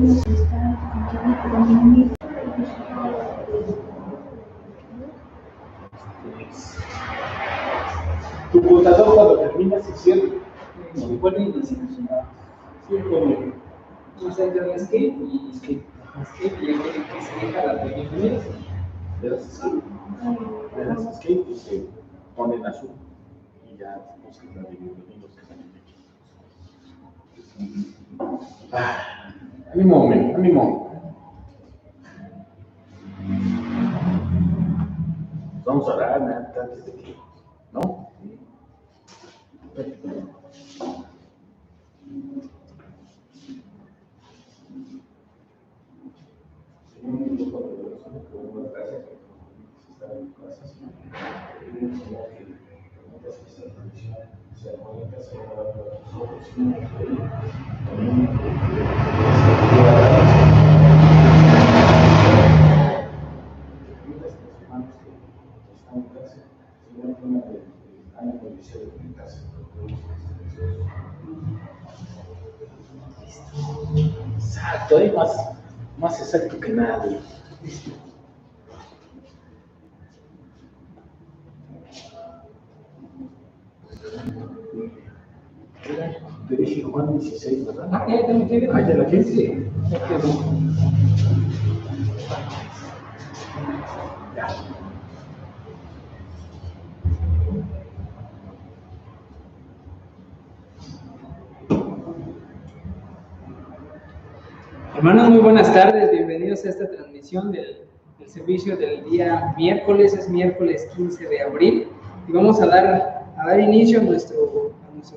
Tu computador cuando termina sesión Se vuelve a iniciar. Sí, como no sé, te das escape y escape. Escape y ya quiere que se deja la bienvenida. le das escape y se pone en azul y ya buscas la de bienvenidos que están aquí. Ánimo. Vamos a orar antes de que, ¿no? Exacto, es más exacto que nadie. Te dije Juan 16, ¿verdad? Ya la tienes? Sí. Ya. Hermanos, muy buenas tardes, bienvenidos a esta transmisión del servicio del día miércoles, es miércoles 15 de abril y vamos a dar inicio a nuestro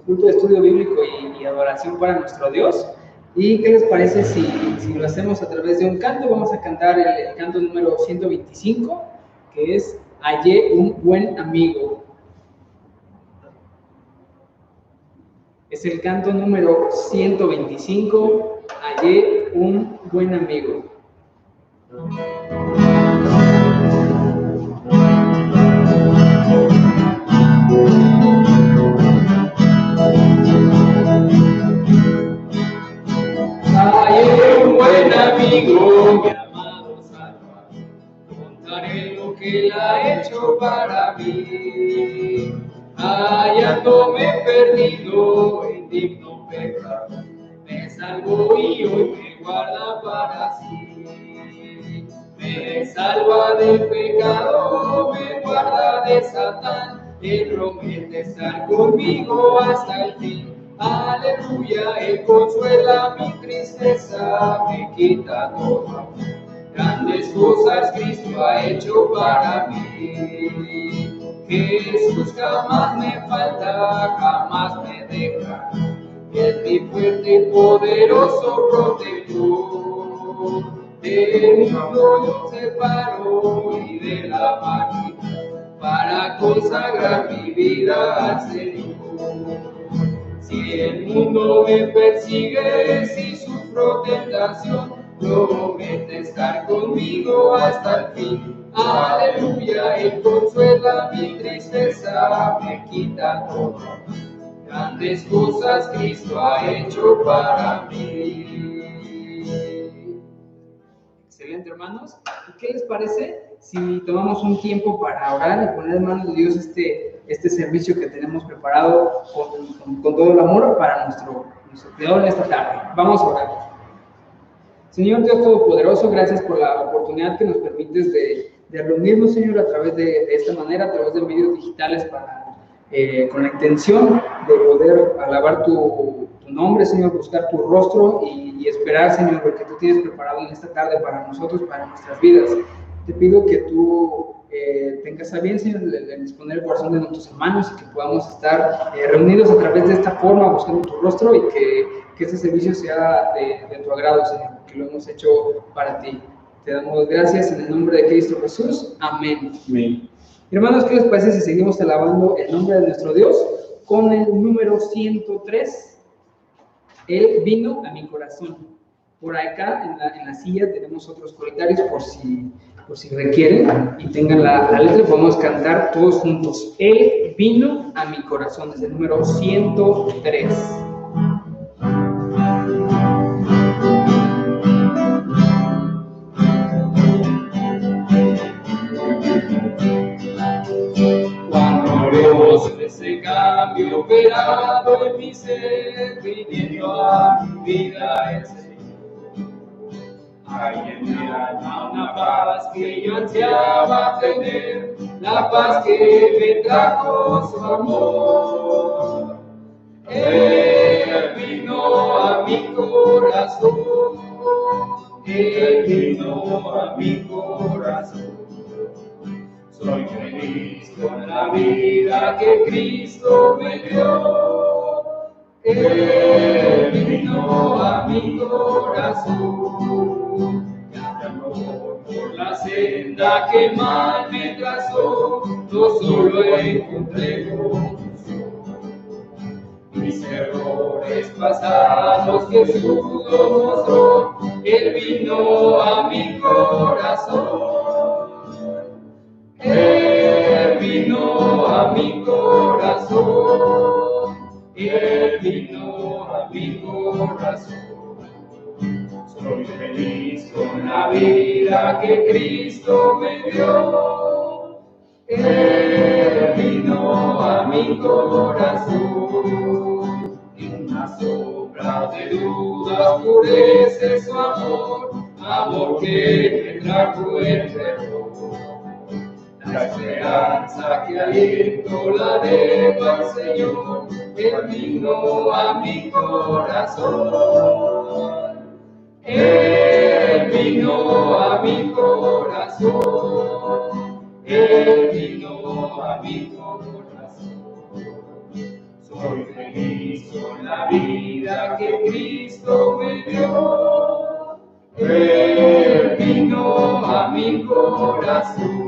culto de estudio bíblico y adoración para nuestro Dios. ¿Y qué les parece si lo hacemos a través de un canto? Vamos a cantar el canto número 125, que es Hallé un buen amigo. Es el canto número 125, Hallé un buen amigo. Hallé un buen amigo, mi amado Salvador, contaré lo que él ha hecho para mí. Hallándome perdido en digno pecado, me salvó y hoy me guarda para sí. Me salva del pecado, me guarda de Satán, Él promete estar conmigo hasta el fin. Aleluya, Él consuela mi tristeza, me quita todo. Grandes cosas Cristo ha hecho para mí. Jesús jamás me falta, jamás me deja. Es mi fuerte y poderoso protector. Del mundo yo separo y de la máquina para consagrar mi vida al Señor. Si el mundo me persigue, si sufro tentación, promete estar conmigo hasta el fin. Aleluya, Él consuela mi tristeza, me quita todo. Grandes cosas Cristo ha hecho para mí. Excelente, hermanos. ¿Y qué les parece si tomamos un tiempo para orar y poner en manos de Dios este servicio que tenemos preparado con todo el amor para nuestro Creador en esta tarde? Vamos a orar. Señor Dios Todopoderoso, gracias por la oportunidad que nos permites de reunirnos, Señor, a través de esta manera, a través de medios digitales, con la intención de poder alabar tu nombre, Señor, buscar tu rostro y esperar, Señor, lo que tú tienes preparado en esta tarde para nosotros, para nuestras vidas. Te pido que tú tengas a bien, Señor, el disponer el corazón de nuestros hermanos y que podamos estar reunidos a través de esta forma, buscando tu rostro y que este servicio sea de tu agrado, Señor, que lo hemos hecho para ti. Te damos gracias en el nombre de Cristo Jesús. Amén. Amén. Hermanos, ¿qué les parece si seguimos alabando el nombre de nuestro Dios con el número 103? Él vino a mi corazón. Por acá en la silla tenemos otros coletarios por si requieren y tengan la letra, podemos cantar todos juntos. Él vino a mi corazón, desde el número 103. y operado en mi ser, viniendo a mi vida el Señor. Hay en mi alma una paz que yo ansiaba tener, la paz que me trajo su amor. Él vino a mi corazón, Él vino a mi corazón. Soy feliz con la vida que Cristo me dio. Él vino a mi corazón. Por la senda que mal me trazó, no solo encontré confusión. Mis errores pasados Jesús los mostró, Él vino a mi corazón. Él vino a mi corazón. Él vino a mi corazón. Soy feliz con la vida que Cristo me dio. Él vino a mi corazón. En una sombra de duda oscurece su amor que me trajo el perdón. La esperanza que aliento la debo al Señor. Él vino a mi corazón. Él vino a mi corazón. Él vino a mi corazón. Soy feliz con la vida que Cristo me dio. Él vino a mi corazón.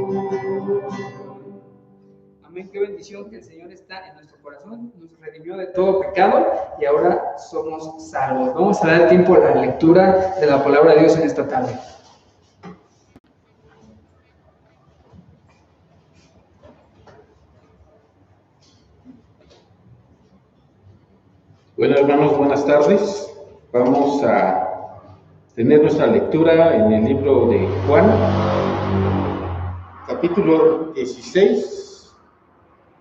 Amén, qué bendición que el Señor está en nuestro corazón, nos redimió de todo pecado y ahora somos salvos. Vamos a dar tiempo a la lectura de la palabra de Dios en esta tarde. Bueno, hermanos, buenas tardes. Vamos a tener nuestra lectura en el libro de Juan, capítulo 16.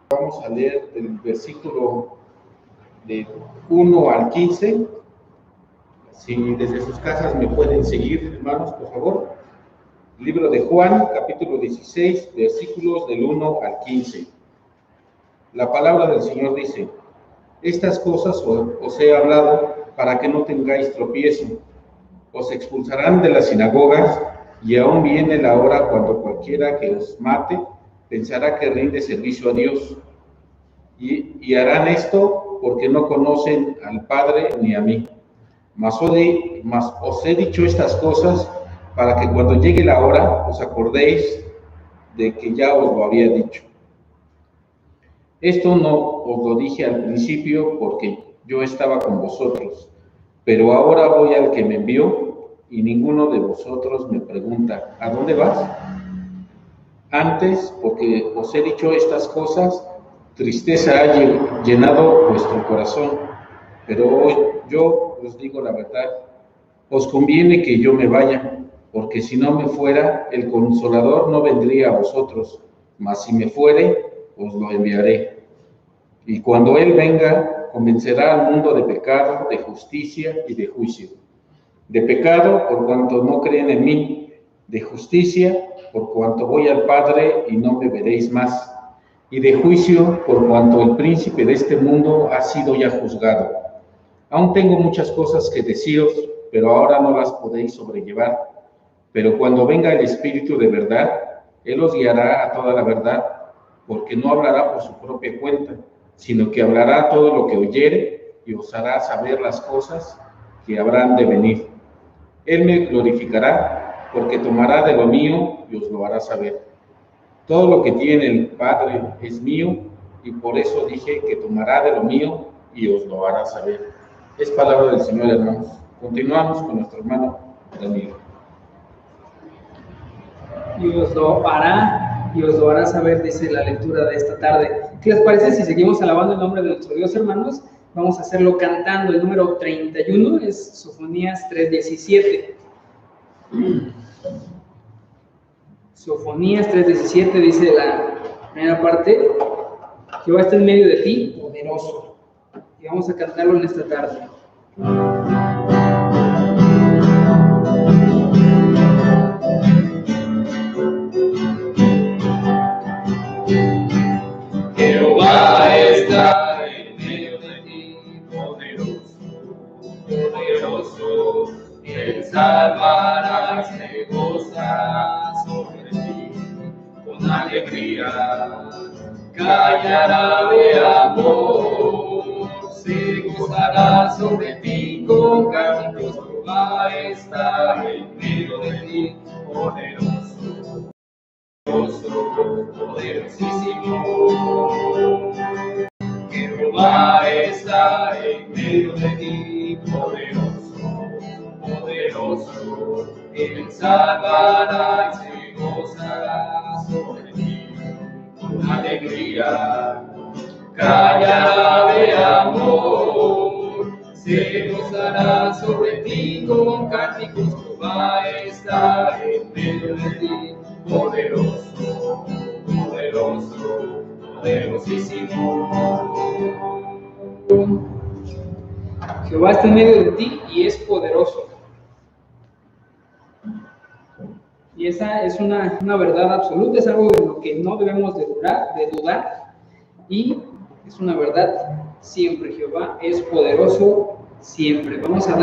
Vamos a leer el versículo de 1 al 15. Si desde sus casas me pueden seguir, hermanos, por favor. Libro de Juan, capítulo 16, versículos del 1 al 15. La palabra del Señor dice: estas cosas os he hablado para que no tengáis tropiezo. Os expulsarán de las sinagogas, y aún viene la hora cuando cualquiera que os mate pensará que rinde servicio a Dios. Y harán esto porque no conocen al Padre ni a mí. Mas os he dicho estas cosas para que cuando llegue la hora os acordéis de que ya os lo había dicho. Esto no os lo dije al principio porque yo estaba con vosotros, pero ahora voy al que me envió y ninguno de vosotros me pregunta: ¿a dónde vas? Antes, porque os he dicho estas cosas, tristeza ha llenado vuestro corazón, pero hoy yo os digo la verdad. Os conviene que yo me vaya, porque si no me fuera, el Consolador no vendría a vosotros, mas si me fuere, os lo enviaré. Y cuando Él venga, convencerá al mundo de pecado, de justicia y de juicio. De pecado, por cuanto no creen en mí; de justicia, por cuanto voy al Padre y no me veréis más; y de juicio, por cuanto el príncipe de este mundo ha sido ya juzgado. Aún tengo muchas cosas que deciros, pero ahora no las podéis sobrellevar. Pero cuando venga el Espíritu de verdad, Él os guiará a toda la verdad, porque no hablará por su propia cuenta, sino que hablará todo lo que oyere y os hará saber las cosas que habrán de venir. Él me glorificará, porque tomará de lo mío y os lo hará saber. Todo lo que tiene el Padre es mío, y por eso dije que tomará de lo mío y os lo hará saber. Es palabra del Señor, hermanos. Continuamos con nuestro hermano Daniel. Y os lo hará saber, dice la lectura de esta tarde. ¿Qué les parece si seguimos alabando el nombre de nuestro Dios, hermanos? Vamos a hacerlo cantando. El número 31 es Sofonías 3:17. Sofonías 3:17 dice la primera parte: Jehová está en medio de ti, poderoso. Y vamos a cantarlo en esta tarde. Jehová está en medio de ti, poderoso, poderoso, Él salvará y se gozará sobre ti con alegría, callará de amor, se gozará sobre ti con cánticos. Jehová está en medio de ti, poderoso, poderosísimo. Jehová está en medio de ti, poderoso, poderoso, Él salvará y se gozará sobre ti con alegría, callará de amor, se gozará sobre ti con cánticos. Jehová está en medio de ti, poderoso, poderoso, poderosísimo. Jehová está en medio de ti y es poderoso. Y esa es una verdad absoluta, es algo de lo que no debemos de dudar, y es una verdad siempre. Jehová es poderoso siempre. Vamos a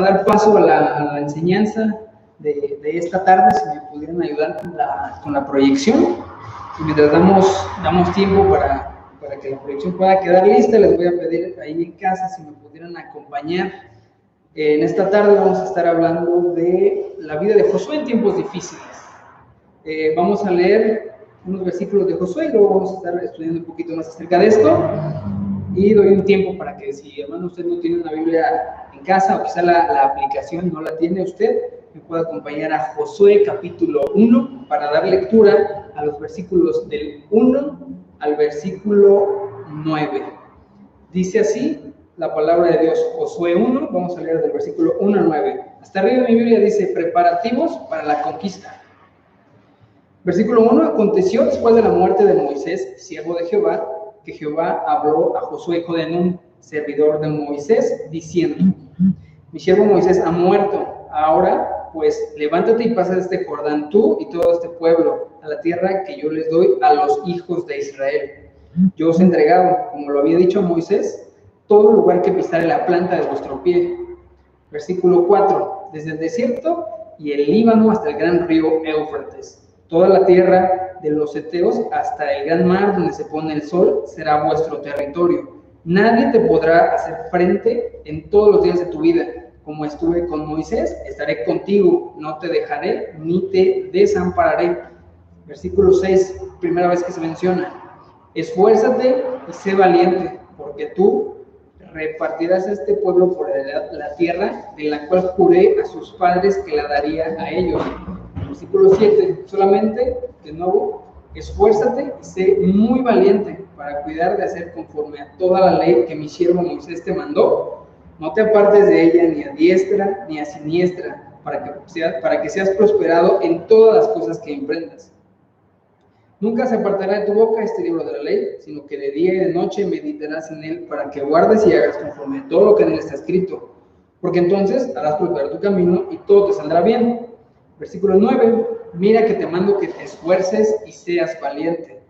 dar paso a la enseñanza de esta tarde. Si me pudieran ayudar con la proyección, y mientras damos tiempo para que la proyección pueda quedar lista, les voy a pedir ahí en casa si me pudieran acompañar. En esta tarde vamos a estar hablando de la vida de Josué en tiempos difíciles. Vamos a leer unos versículos de Josué y luego vamos a estar estudiando un poquito más acerca de esto. Y doy un tiempo para que, si hermano usted no tiene una Biblia en casa o quizá la aplicación no la tiene usted, me pueda acompañar a Josué capítulo 1 para dar lectura a los versículos del 1 al versículo 9. Dice así la palabra de Dios, Josué 1, vamos a leer del versículo 1 al 9. Hasta arriba de mi Biblia dice, preparativos para la conquista. Versículo 1, aconteció después de la muerte de Moisés, siervo de Jehová, que Jehová habló a Josué, hijo de Nun, servidor de Moisés, diciendo, mi siervo Moisés ha muerto, ahora pues levántate y pasa este Jordán tú y todo este pueblo a la tierra que yo les doy a los hijos de Israel. Yo os he entregado, como lo había dicho a Moisés, todo lugar que pisare la planta de vuestro pie. Versículo 4, desde el desierto y el Líbano hasta el gran río Éufrates, toda la tierra de los heteos hasta el gran mar donde se pone el sol será vuestro territorio. Nadie te podrá hacer frente en todos los días de tu vida. Como estuve con Moisés, estaré contigo, no te dejaré ni te desampararé. Versículo 6, primera vez que se menciona. Esfuérzate y sé valiente, porque tú repartirás a este pueblo por la tierra de la cual juré a sus padres que la daría a ellos. Versículo 7, solamente, de nuevo, esfuérzate y sé muy valiente para cuidar de hacer conforme a toda la ley que mi siervo Moisés te mandó. No te apartes de ella ni a diestra ni a siniestra, para que seas prosperado en todas las cosas que emprendas. Nunca se apartará de tu boca este libro de la ley, sino que de día y de noche meditarás en él, para que guardes y hagas conforme a todo lo que en él está escrito. Porque entonces harás prosperar tu camino y todo te saldrá bien. Versículo 9, mira que te mando que te esfuerces y seas valiente.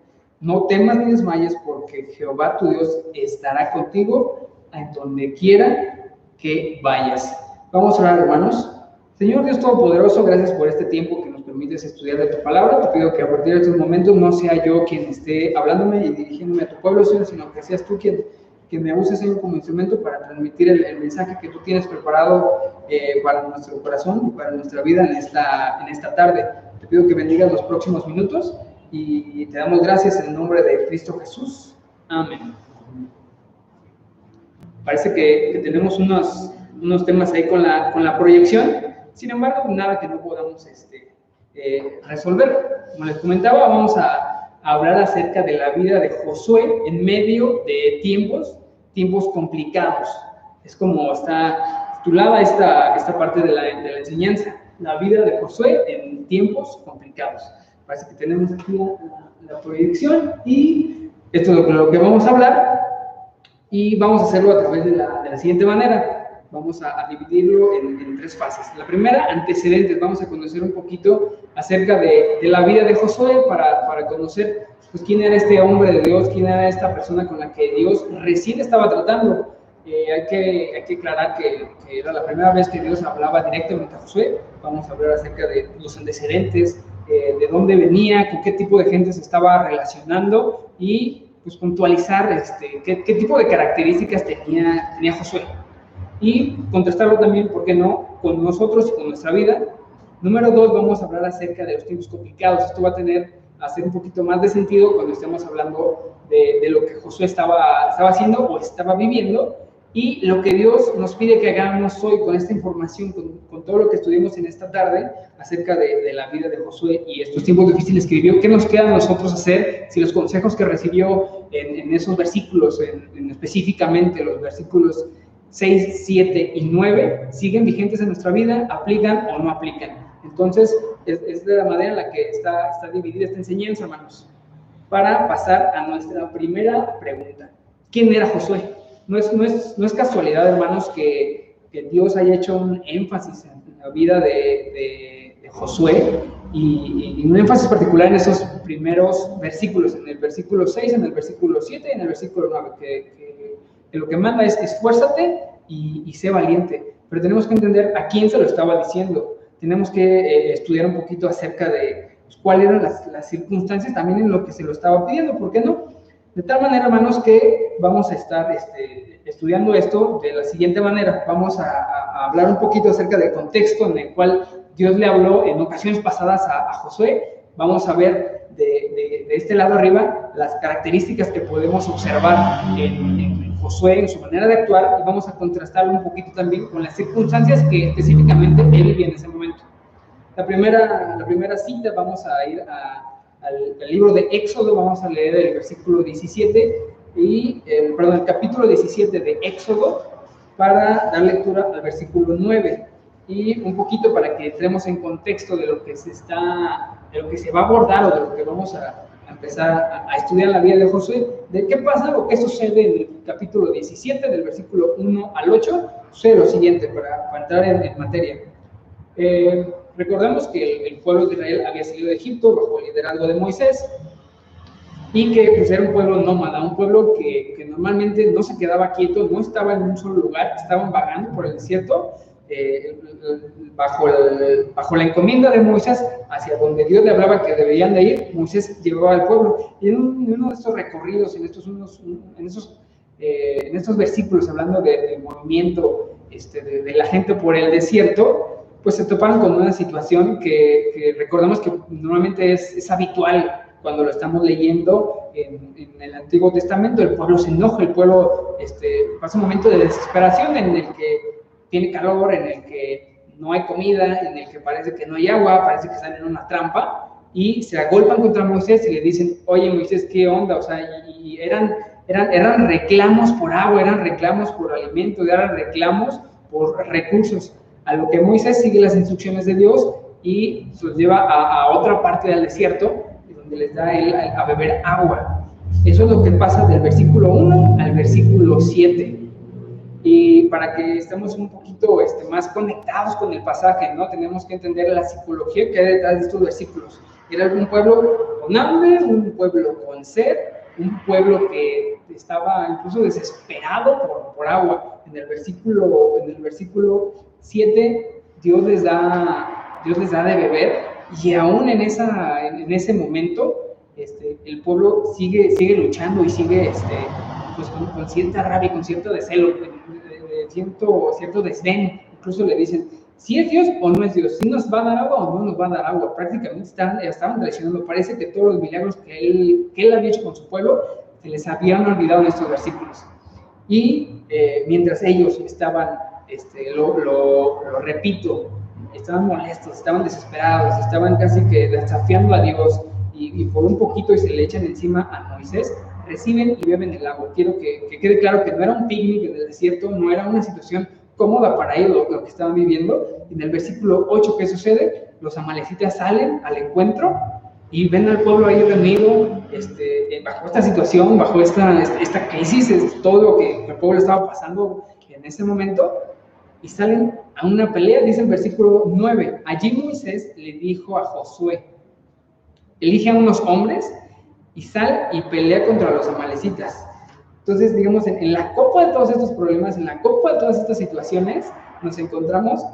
No temas ni desmayes, porque Jehová tu Dios estará contigo en donde quiera que vayas. Vamos a orar, hermanos. Señor Dios Todopoderoso, gracias por este tiempo que nos permites estudiar de tu palabra. Te pido que a partir de estos momentos no sea yo quien esté hablándome y dirigiéndome a tu pueblo, Señor, sino que seas tú quien me uses, Señor, como instrumento para transmitir el mensaje que tú tienes preparado para nuestro corazón y para nuestra vida en esta tarde. Te pido que bendigas los próximos minutos y te damos gracias en el nombre de Cristo Jesús. Amén. Parece que tenemos unos temas ahí con la proyección. Sin embargo, nada que no podamos resolver. Como les comentaba, vamos a hablar acerca de la vida de Josué en medio de tiempos complicados. Es como está titulada esta parte de la enseñanza, la vida de Josué en tiempos complicados. Parece que tenemos aquí la proyección y esto es lo que vamos a hablar. Y vamos a hacerlo a través de la siguiente manera. Vamos a dividirlo en 3 fases. La primera, antecedentes. Vamos a conocer un poquito acerca de la vida de Josué para conocer pues, quién era este hombre de Dios, quién era esta persona con la que Dios recién estaba tratando. Hay que aclarar que era la primera vez que Dios hablaba directamente a Josué. Vamos a hablar acerca de los antecedentes, de dónde venía, con qué tipo de gente se estaba relacionando y pues puntualizar qué tipo de características tenía Josué. Y contrastarlo también, ¿por qué no?, con nosotros y con nuestra vida. Número 2, vamos a hablar acerca de los tiempos complicados. Esto va a hacer un poquito más de sentido cuando estemos hablando de lo que Josué estaba haciendo o estaba viviendo, y lo que Dios nos pide que hagamos hoy con esta información, con todo lo que estudiamos en esta tarde acerca de la vida de Josué y estos tiempos difíciles que vivió. ¿Qué nos queda a nosotros hacer si los consejos que recibió en esos versículos, específicamente los versículos 6, 7 y 9, siguen vigentes en nuestra vida, aplican o no aplican? Entonces, es de la manera en la que está dividida esta enseñanza, hermanos. Para pasar a nuestra primera pregunta: ¿quién era Josué? No es casualidad, hermanos, que Dios haya hecho un énfasis en la vida de Josué y un énfasis particular en esos primeros versículos, en el versículo 6, en el versículo 7 y en el versículo 9, que lo que manda es esfuérzate y sé valiente. Pero tenemos que entender a quién se lo estaba diciendo. Tenemos que estudiar un poquito acerca de pues, cuáles eran las circunstancias también en lo que se lo estaba pidiendo. ¿Por qué no? De tal manera, hermanos, que vamos a estar estudiando esto de la siguiente manera. Vamos a hablar un poquito acerca del contexto en el cual Dios le habló en ocasiones pasadas a Josué. Vamos a ver de este lado arriba las características que podemos observar en Josué, en su manera de actuar, y vamos a contrastarlo un poquito también con las circunstancias que específicamente él vivía en ese momento. La primera cita, vamos a ir al libro de Éxodo. Vamos a leer el versículo 17 el capítulo 17 de Éxodo, para dar lectura al versículo 9 y un poquito para que entremos en contexto de lo que se va a abordar o de lo que vamos a empezar a estudiar la vida de Josué. De qué pasa o qué sucede en el capítulo 17, del versículo 1 al 8. Sucede lo siguiente, para entrar en materia. Recordemos que el pueblo de Israel había salido de Egipto bajo el liderazgo de Moisés, y que pues, era un pueblo nómada, un pueblo que normalmente no se quedaba quieto, no estaba en un solo lugar, estaban vagando por el desierto, bajo la encomienda de Moisés, hacia donde Dios le hablaba que deberían de ir. Moisés llevaba al pueblo, y en uno de estos recorridos, en estos versículos, hablando del movimiento de la gente por el desierto, pues se toparon con una situación que recordamos que normalmente es habitual cuando lo estamos leyendo en el Antiguo Testamento. El pueblo se enoja, el pueblo pasa un momento de desesperación en el que tiene calor, en el que no hay comida, en el que parece que no hay agua, parece que están en una trampa, y se agolpan contra Moisés y le dicen: oye, Moisés, ¿qué onda? O sea, y eran reclamos por agua, eran reclamos por alimentos, eran reclamos por recursos. A lo que Moisés sigue las instrucciones de Dios y los lleva a otra parte del desierto, donde les da él a beber agua. Eso es lo que pasa del versículo 1 al versículo 7. Y para que estemos un poquito más conectados con el pasaje, ¿no? Tenemos que entender la psicología que hay detrás de estos versículos. Era un pueblo con hambre, un pueblo con sed, un pueblo que estaba incluso desesperado por agua. En el versículo 7, Dios les da de beber, y aún en ese momento el pueblo sigue luchando y sigue pues con cierta rabia, con cierto descelo, cierto desdén. Incluso le dicen: si es Dios o no es Dios, si nos va a dar agua o no nos va a dar agua. Prácticamente estaban traicionando. Parece que todos los milagros que él había hecho con su pueblo se les habían olvidado en estos versículos. Y mientras ellos estaban, lo repito, estaban molestos, estaban desesperados, estaban casi que desafiando a Dios, y por un poquito y se le echan encima a Moisés, reciben y beben el agua. Quiero que quede claro que no era un picnic en el desierto, no era una situación cómoda para ellos lo que estaban viviendo. En el versículo 8, ¿qué sucede? Los amalecitas salen al encuentro y ven al pueblo ahí reunido, bajo esta situación, bajo esta crisis, todo lo que el pueblo estaba pasando en ese momento, y salen a una pelea. Dice el versículo 9, allí Moisés le dijo a Josué, elige a unos hombres y sal y pelea contra los amalecitas. Entonces, digamos, en la copa de todos estos problemas, en la copa de todas estas situaciones, nos encontramos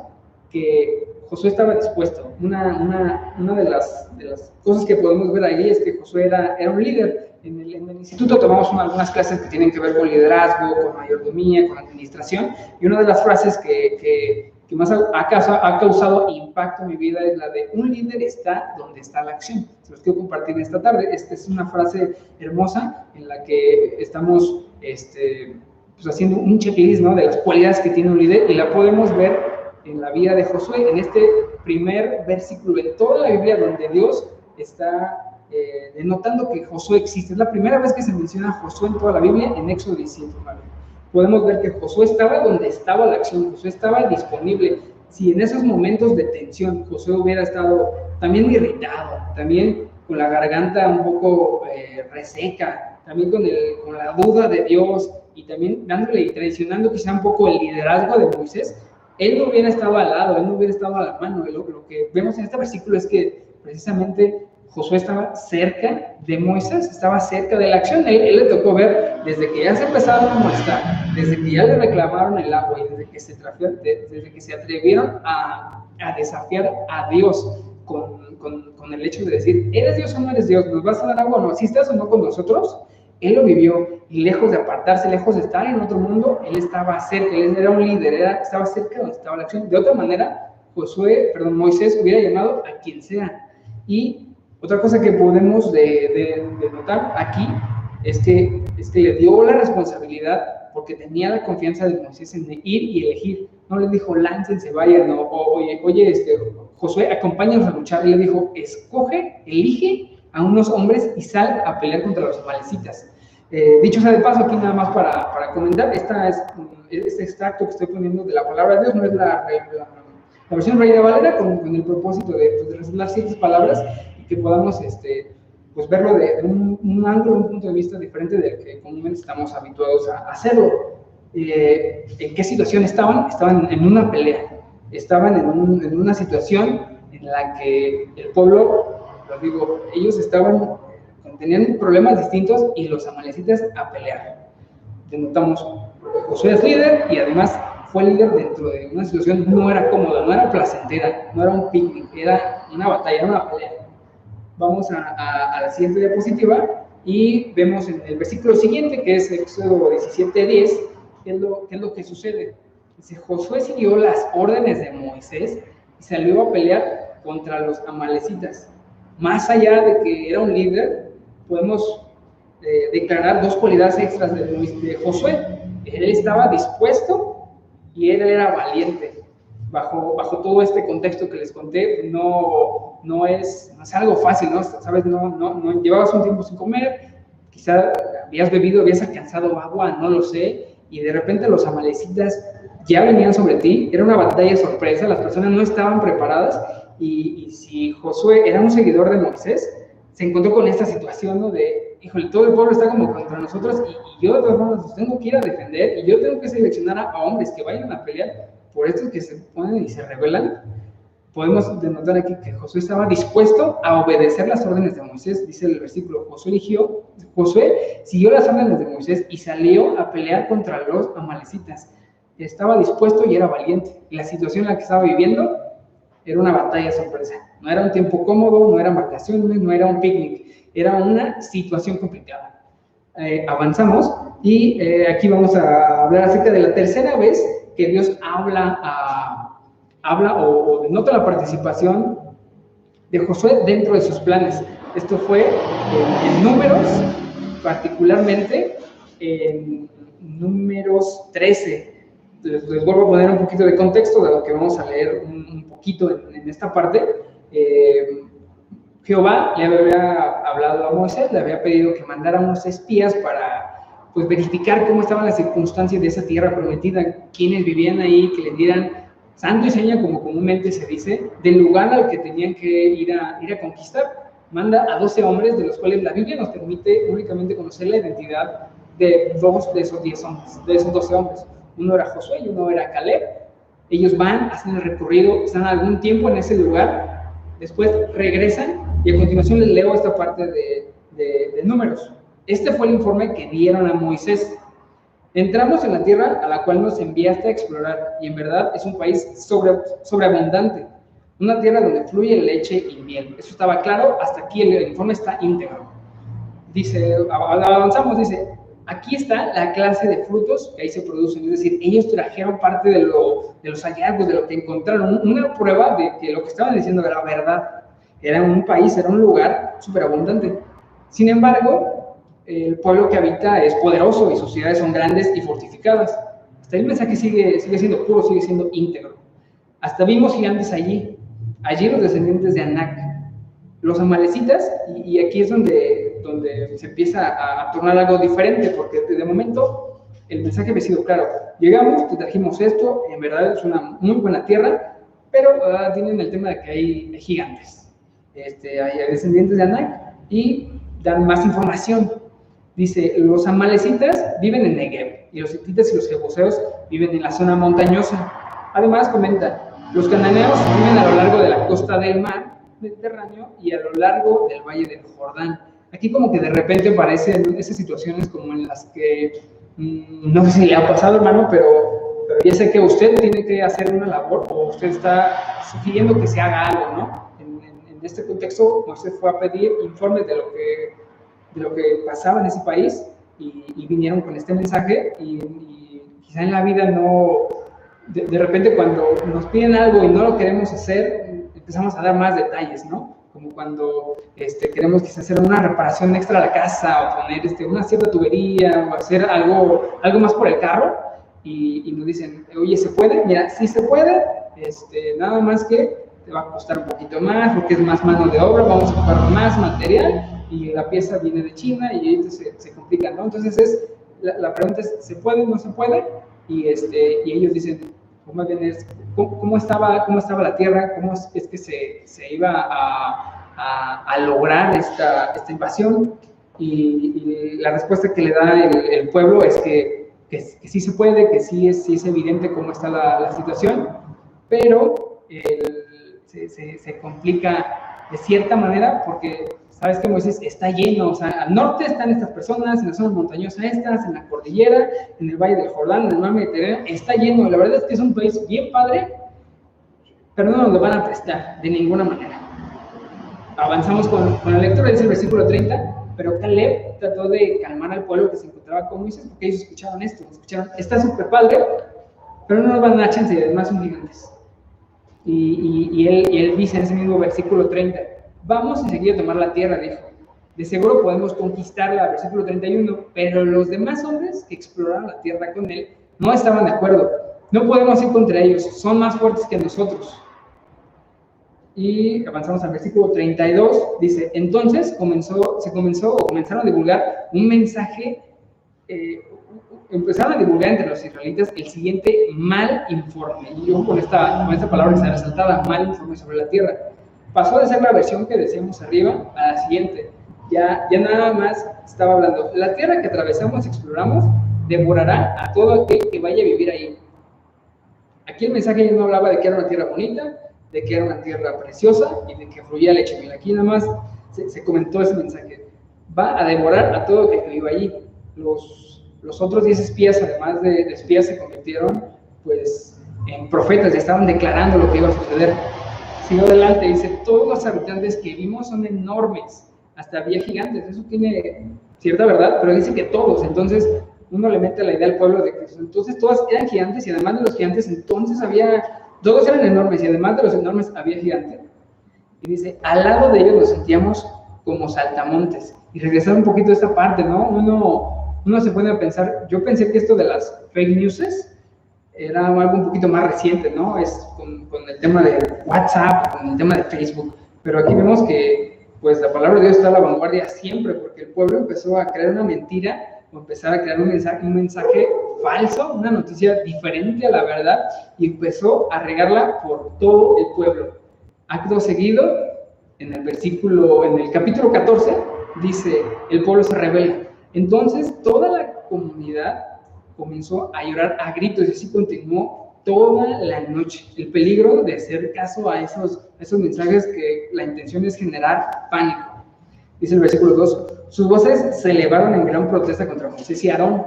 que Josué estaba dispuesto. Una de las cosas que podemos ver ahí es que Josué era un líder. En el instituto tomamos algunas clases que tienen que ver con liderazgo, con mayordomía, con administración, y una de las frases que más ha causado impacto en mi vida es la de un líder está donde está la acción. Se los quiero compartir esta tarde. Esta es una frase hermosa en la que estamos pues haciendo un checklist, ¿no?, de las cualidades que tiene un líder, y la podemos ver en la vida de Josué, en este primer versículo en toda la Biblia donde Dios está denotando que Josué existe. Es la primera vez que se menciona a Josué en toda la Biblia, en Éxodo 17. Podemos ver que Josué estaba donde estaba la acción, Josué estaba disponible. Si en esos momentos de tensión Josué hubiera estado también irritado, también con la garganta un poco reseca, también con la duda de Dios, y también dándole y traicionando quizá un poco el liderazgo de Moisés, él no hubiera estado al lado, él no hubiera estado a la mano. Lo que vemos en este versículo es que precisamente Josué estaba cerca de Moisés, estaba cerca de la acción. Él le tocó ver desde que ya se empezaron a molestar, desde que ya le reclamaron el agua, y desde que se atrevieron a desafiar a Dios con el hecho de decir, ¿eres Dios o no eres Dios? ¿Nos vas a dar agua o no? ¿Si estás o no con nosotros? Él lo vivió, y lejos de apartarse, lejos de estar en otro mundo, él estaba cerca, él era un líder, estaba cerca donde estaba la acción. De otra manera, Moisés hubiera llamado a quien sea. Y otra cosa que podemos de notar aquí es que le dio la responsabilidad, porque tenía la confianza de Moisés en ir y elegir. No le dijo, láncense, vayan, no, oye, Josué, acompáñanos a luchar. Él le dijo, escoge, elige a unos hombres y sal a pelear contra los amalecitas. Dicho sea de paso, aquí nada más para comentar, este extracto que estoy poniendo de la palabra de Dios no es la versión Reina Valera, con el propósito de resaltar ciertas palabras y que podamos pues verlo de un ángulo, un punto de vista diferente del que comúnmente estamos habituados a hacerlo. ¿En qué situación estaban? Estaban en una pelea, estaban en una situación en la que el pueblo, ellos tenían problemas distintos, y los amalecitas a pelear. Denotamos, Josué es líder, y además fue líder dentro de una situación no era cómoda, no era placentera, no era un picnic, era una batalla, era una pelea. Vamos a la siguiente diapositiva y vemos en el versículo siguiente, que es Éxodo 17:10, qué es lo que sucede. Dice, Josué siguió las órdenes de Moisés y salió a pelear contra los amalecitas. Más allá de que era un líder, podemos declarar dos cualidades extras de Josué. Él estaba dispuesto y él era valiente. Bajo todo este contexto que les conté, no es algo fácil, ¿no? ¿Sabes? No llevabas un tiempo sin comer, quizá habías bebido, habías alcanzado agua, no lo sé, y de repente los amalecitas ya venían sobre ti. Era una batalla sorpresa, las personas no estaban preparadas, y si Josué era un seguidor de Moisés, se encontró con esta situación, ¿no? De, híjole, todo el pueblo está como contra nosotros, y yo de todas formas los tengo que ir a defender, y yo tengo que seleccionar a hombres que vayan a pelear por estos que se ponen y se rebelan. Podemos denotar aquí que Josué estaba dispuesto a obedecer las órdenes de Moisés. Dice el versículo, Josué siguió las órdenes de Moisés y salió a pelear contra los amalecitas. Estaba dispuesto y era valiente. Y la situación en la que estaba viviendo era una batalla sorpresa. No era un tiempo cómodo, no eran vacaciones, no era un picnic, era una situación complicada. Avanzamos y aquí vamos a hablar acerca de la tercera vez que Dios habla o denota la participación de Josué dentro de sus planes. Esto fue en Números, particularmente en Números 13. Les vuelvo a poner un poquito de contexto de lo que vamos a leer un poquito en esta parte. Jehová le había hablado a Moisés, le había pedido que mandara unos espías para pues verificar cómo estaban las circunstancias de esa tierra prometida, quienes vivían ahí, que les dieran santo y seña, como comúnmente se dice, del lugar al que tenían que ir a conquistar. manda a 12 hombres, de los cuales la Biblia nos permite únicamente conocer la identidad de 2 de esos 10 hombres, de esos 12 hombres. Uno era Josué y uno era Caleb. Ellos van, hacen el recorrido, están algún tiempo en ese lugar, después regresan y a continuación les leo esta parte de Números. Este fue el informe que dieron a Moisés. Entramos en la tierra a la cual nos enviaste a explorar, y en verdad es un país sobreabundante, una tierra donde fluye leche y miel. Eso estaba claro, hasta aquí el informe está íntegro. Dice, avanzamos, dice, aquí está la clase de frutos que ahí se producen, es decir, ellos trajeron parte de los hallazgos, de lo que encontraron, una prueba de que lo que estaban diciendo era verdad. Era un país, era un lugar superabundante. Sin embargo, el pueblo que habita es poderoso y sus ciudades son grandes y fortificadas. Hasta el mensaje sigue siendo puro, sigue siendo íntegro. Hasta vimos gigantes allí los descendientes de Anac, los amalecitas, y aquí es donde se empieza a tornar algo diferente, porque de momento el mensaje había sido claro. Llegamos, te trajimos esto, en verdad es una muy buena tierra, pero tienen el tema de que hay gigantes. Hay descendientes de Anac y dan más información. Dice, los amalecitas viven en Negev y los hititas y los jebuseos viven en la zona montañosa. Además, comenta, los cananeos viven a lo largo de la costa del mar Mediterráneo y a lo largo del valle del Jordán. Aquí como que de repente aparecen esas situaciones como en las que, no sé si le ha pasado, hermano, pero ya sé que usted tiene que hacer una labor o usted está sugiriendo que se haga algo, ¿no? En este contexto, Moisés fue a pedir informes de lo que pasaba en ese país y vinieron con este mensaje y quizá en la vida no, de repente cuando nos piden algo y no lo queremos hacer, empezamos a dar más detalles, ¿no? Como cuando queremos quizás hacer una reparación extra a la casa o poner una cierta tubería o hacer algo más por el carro y nos dicen, oye, ¿se puede? Mira, sí se puede, nada más que te va a costar un poquito más porque es más mano de obra, vamos a ocupar más material y la pieza viene de China y ahí se complica, ¿no? Entonces la pregunta es, ¿se puede o no se puede? Y ellos dicen, ¿cómo estaba la tierra? ¿Cómo es que se iba a lograr esta invasión? Y la respuesta que le da el pueblo es que sí se puede, que sí es evidente cómo está la situación, pero se complica de cierta manera porque sabes que Moisés está lleno, o sea, al norte están estas personas, en la zona montañosa estas, en la cordillera, en el valle del Jordán, en el mar Mediterráneo, está lleno. La verdad es que es un país bien padre, pero no nos lo van a prestar de ninguna manera. Avanzamos con la lectura, dice el versículo 30, pero Caleb trató de calmar al pueblo que se encontraba con Moisés, porque ellos escucharon esto, está súper padre, pero no nos van a dar chance, y además son gigantes. Y él dice en ese mismo versículo 30, vamos enseguida a tomar la tierra, dijo. De seguro podemos conquistarla, versículo 31, pero los demás hombres que exploraron la tierra con él no estaban de acuerdo. No podemos ir contra ellos, son más fuertes que nosotros. Y avanzamos al versículo 32, dice, entonces comenzaron a divulgar un mensaje, empezaron a divulgar entre los israelitas el siguiente mal informe. Y yo con esta palabra que se resaltada, mal informe sobre la tierra. Pasó de ser la versión que decíamos arriba a la siguiente. Ya nada más estaba hablando. La tierra que atravesamos y exploramos devorará a todo aquel que vaya a vivir ahí. Aquí el mensaje ya no hablaba de que era una tierra bonita, de que era una tierra preciosa y de que fluía leche y miel. Aquí nada más se comentó ese mensaje. Va a devorar a todo aquel que viva allí. Los otros 10 espías, además de espías, se convirtieron pues en profetas, ya estaban declarando lo que iba a suceder. Sigo adelante, dice, todos los habitantes que vimos son enormes, hasta había gigantes, eso tiene cierta verdad, pero dice que todos, entonces uno le mete la idea al pueblo de que entonces todas eran gigantes y además de los gigantes entonces todos eran enormes y además de los enormes había gigantes. Y dice, al lado de ellos nos sentíamos como saltamontes. Y regresar un poquito a esta parte, ¿no? Uno se pone a pensar, yo pensé que esto de las fake news era algo un poquito más reciente, ¿no? Es con el tema de WhatsApp, con el tema de Facebook, pero aquí vemos que pues la palabra de Dios está a la vanguardia siempre, porque el pueblo empezó a crear una mentira, o empezar a crear un mensaje falso, una noticia diferente a la verdad, y empezó a regarla por todo el pueblo. Acto seguido, en el capítulo 14, dice, el pueblo se rebela. Entonces, toda la comunidad comenzó a llorar a gritos y así continuó toda la noche. El peligro de hacer caso a esos mensajes que la intención es generar pánico. Dice el versículo 2, sus voces se elevaron en gran protesta contra Moisés y Aarón.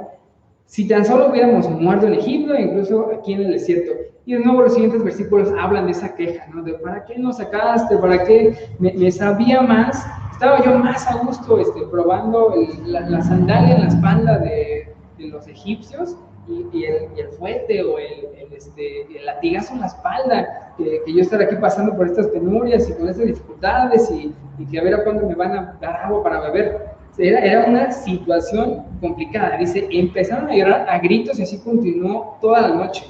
Si tan solo hubiéramos muerto en Egipto e incluso aquí en el desierto. Y de nuevo los siguientes versículos hablan de esa queja, ¿no? De ¿para qué nos sacaste? ¿Para qué me sabía más? Estaba yo más a gusto probando la sandalia en la espalda de los egipcios y el fuete o el latigazo en la espalda, que yo estar aquí pasando por estas penurias y con estas dificultades y que a ver a cuándo me van a dar agua para beber. Era una situación complicada. Dice, empezaron a llorar a gritos y así continuó toda la noche.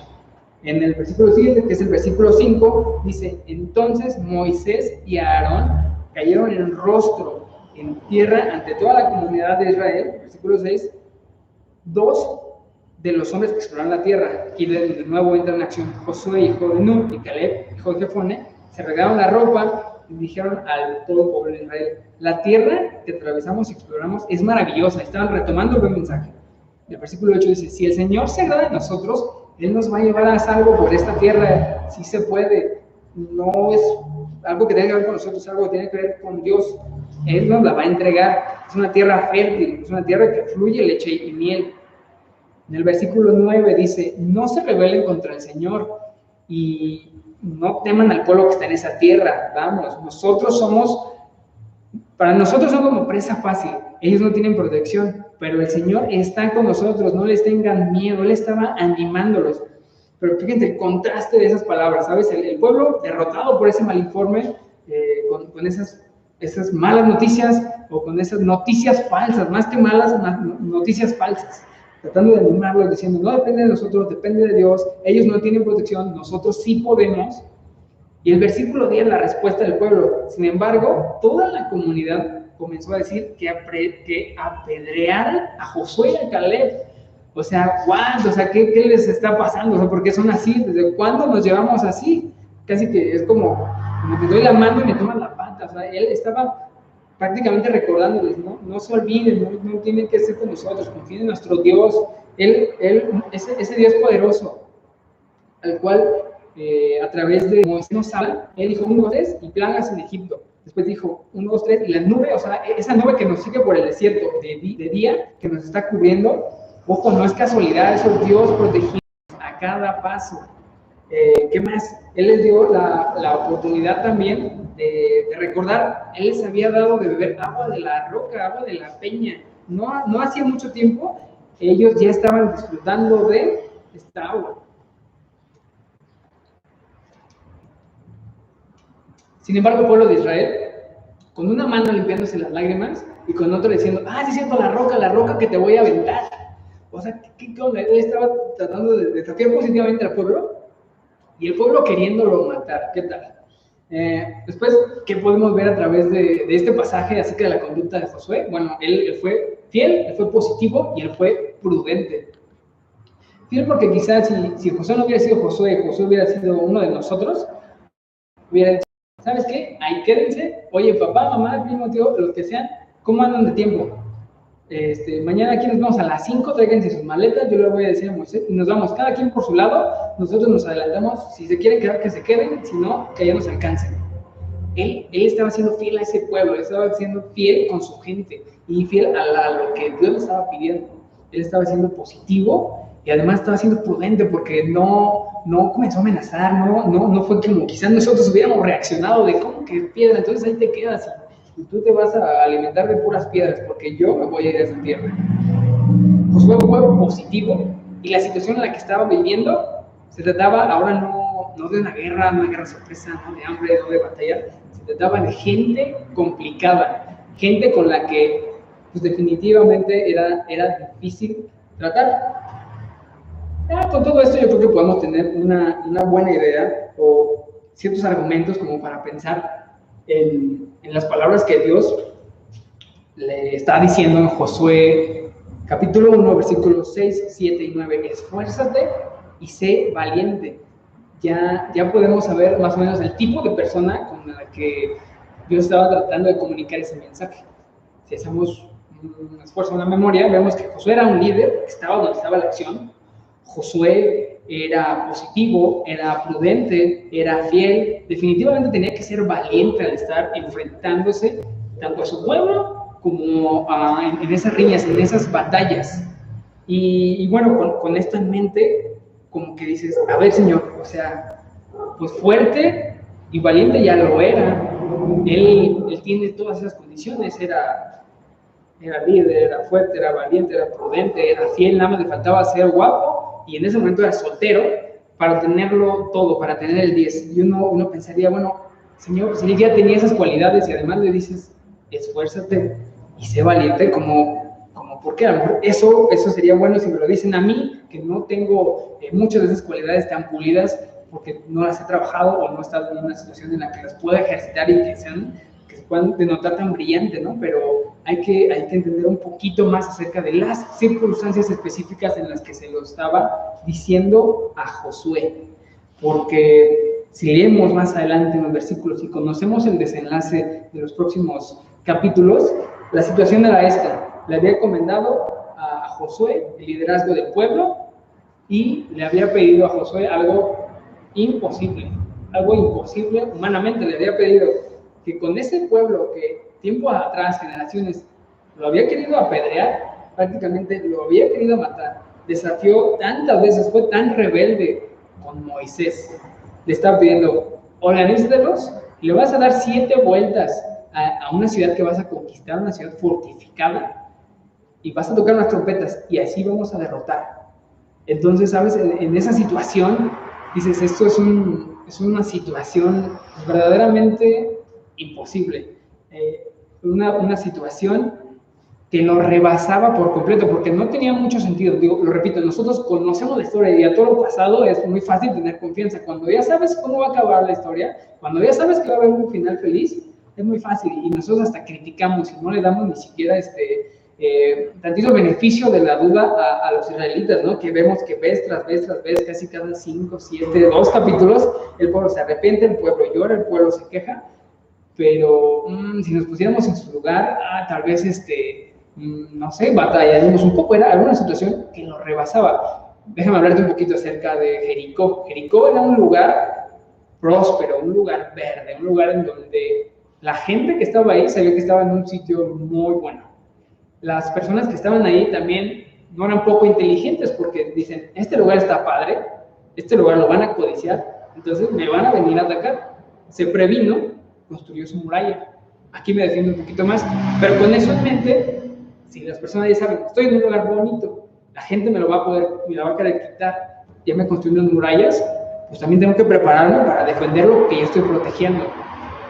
En el versículo siguiente, que es el versículo 5, dice, entonces Moisés y Aarón cayeron en rostro en tierra ante toda la comunidad de Israel. Versículo 6, 2 de los hombres que exploraron la tierra, y de nuevo entra en acción Josué, hijo de Nun, y Caleb, hijo de Jefone, se regaron la ropa y dijeron al todo pueblo de Israel, la tierra que atravesamos y exploramos es maravillosa. Estaban retomando el buen mensaje. El versículo 8 dice, si el Señor se agrada de nosotros, Él nos va a llevar a salvo por esta tierra. Si se puede, no es algo que tenga que ver con nosotros, es algo que tiene que ver con Dios. Él nos la va a entregar. Es una tierra fértil, es una tierra que fluye leche y miel. En el versículo 9 dice, no se rebelen contra el Señor y no teman al pueblo que está en esa tierra. Vamos, para nosotros son como presa fácil. Ellos no tienen protección, pero el Señor está con nosotros. No les tengan miedo. Él estaba animándolos. Pero fíjense el contraste de esas palabras, ¿sabes? El pueblo derrotado por ese mal informe, con esas malas noticias o con esas noticias falsas, más que malas, noticias falsas. Tratando de animarlos, diciendo, no depende de nosotros, depende de Dios, ellos no tienen protección, nosotros sí podemos. Y el versículo 10, la respuesta del pueblo. Sin embargo, toda la comunidad comenzó a decir que apedrearan a Josué y a Caleb. O sea, ¿cuándo? O sea, ¿qué les está pasando? O sea, ¿por qué son así? ¿Desde cuándo nos llevamos así? Casi que es como te doy la mano y me toman la pata. O sea, él estaba prácticamente recordándoles, no se olviden, no tienen que ser con nosotros, confíen en nuestro Dios, ese Dios poderoso, al cual a través de Moisés nos habla. Él dijo 1, 2, 3 y plagas en Egipto. Después dijo 1, 2, 3 y la nube, o sea, esa nube que nos sigue por el desierto de día, que nos está cubriendo. Ojo, no es casualidad, eso es Dios protegiendo a cada paso. ¿Qué más? Él les dio la oportunidad también de recordar. Él les había dado de beber agua de la roca, agua de la peña. No hacía mucho tiempo, ellos ya estaban disfrutando de esta agua. Sin embargo, el pueblo de Israel, con una mano limpiándose las lágrimas y con otra diciendo, sí es cierto, la roca que te voy a aventar. O sea, ¿qué onda? Él estaba tratando de desafiar positivamente al pueblo y el pueblo queriéndolo matar. ¿Qué tal? Después, ¿qué podemos ver a través de este pasaje acerca de la conducta de Josué? Bueno, él fue fiel, él fue positivo y él fue prudente. Fiel porque quizás si Josué no hubiera sido Josué hubiera sido uno de nosotros, hubiera dicho, ¿sabes qué? Ahí quédense. Oye, papá, mamá, primo, tío, los que sean, ¿cómo andan de tiempo? Mañana aquí nos vamos a las 5, tráiganse sus maletas, yo le voy a decir a Moisés, y nos vamos cada quien por su lado, nosotros nos adelantamos, si se quieren quedar, que se queden, si no, que ya nos alcancen. Él estaba siendo fiel a ese pueblo, él estaba siendo fiel con su gente, y fiel a lo que Dios le estaba pidiendo. Él estaba siendo positivo, y además estaba siendo prudente, porque no comenzó a amenazar, no fue como quizás nosotros hubiéramos reaccionado de, ¿cómo que piedra? Entonces ahí te quedas, y tú te vas a alimentar de puras piedras, porque yo me voy a ir a esa tierra. Josué fue positivo, y la situación en la que estaba viviendo se trataba ahora no de una guerra sorpresa, no de hambre, no de batalla, se trataba de gente complicada, gente con la que pues, definitivamente era difícil tratar. Con todo esto yo creo que podemos tener una buena idea o ciertos argumentos como para pensar en las palabras que Dios le está diciendo en Josué, capítulo 1, versículos 6, 7 y 9. Esfuérzate y sé valiente. Ya podemos saber más o menos el tipo de persona con la que Dios estaba tratando de comunicar ese mensaje. Si hacemos un esfuerzo en la memoria, vemos que Josué era un líder, que estaba donde estaba la acción. Josué era positivo, era prudente, era fiel. Definitivamente tenía que ser valiente al estar enfrentándose tanto a su pueblo como en esas riñas, en esas batallas. Y bueno, con esto en mente, como que dices, a ver, Señor, o sea, pues fuerte y valiente ya lo era. Él tiene todas esas condiciones, era líder, era fuerte, era valiente, era prudente, era fiel, nada más le faltaba ser guapo, y en ese momento era soltero para tenerlo todo, para tener el 10. Y uno pensaría, bueno, Señor, si él ya tenía esas cualidades y además le dices, esfuérzate y sé valiente, como porque a lo mejor eso sería bueno si me lo dicen a mí, que no tengo muchas de esas cualidades tan pulidas porque no las he trabajado o no he estado en una situación en la que las pueda ejercitar y que se puedan denotar tan brillante, ¿no? Pero hay que entender un poquito más acerca de las circunstancias específicas en las que se lo estaba diciendo a Josué, porque si leemos más adelante en los versículos y conocemos el desenlace de los próximos capítulos, la situación era esta. Le había encomendado a Josué el liderazgo del pueblo y le había pedido a Josué algo imposible humanamente. Le había pedido que con ese pueblo que tiempo atrás, generaciones, lo había querido apedrear, prácticamente lo había querido matar, desafió tantas veces, fue tan rebelde con Moisés, le estaba pidiendo, organízalos, le vas a dar 7 vueltas a una ciudad que vas a conquistar, una ciudad fortificada, y vas a tocar unas trompetas, y así vamos a derrotar. Entonces, ¿sabes? En esa situación, dices, esto es una situación verdaderamente imposible. Una situación que lo rebasaba por completo, porque no tenía mucho sentido. Digo, lo repito, nosotros conocemos la historia y a todo lo pasado es muy fácil tener confianza. Cuando ya sabes cómo va a acabar la historia, cuando ya sabes que va a haber un final feliz, es muy fácil. Y nosotros hasta criticamos y no le damos ni siquiera tantito beneficio de la duda a los israelitas, ¿no? Que vemos que vez tras vez, casi cada 5, 7, 2 capítulos, el pueblo se arrepiente, el pueblo llora, el pueblo se queja, pero si nos pusiéramos en su lugar, tal vez, no sé, batallaríamos un poco. Era alguna situación que nos rebasaba. Déjame hablarte un poquito acerca de Jericó. Jericó era un lugar próspero, un lugar verde, un lugar en donde la gente que estaba ahí sabía que estaba en un sitio muy bueno. Las personas que estaban ahí también no eran poco inteligentes, porque dicen, este lugar está padre, este lugar lo van a codiciar, entonces me van a venir a atacar. Se previno, construyó su muralla. Aquí me defiendo un poquito más, pero con eso en mente, si las personas ya saben, estoy en un lugar bonito, la gente me la va a querer quitar, ya me construí unas murallas, pues también tengo que prepararme para defender lo que yo estoy protegiendo.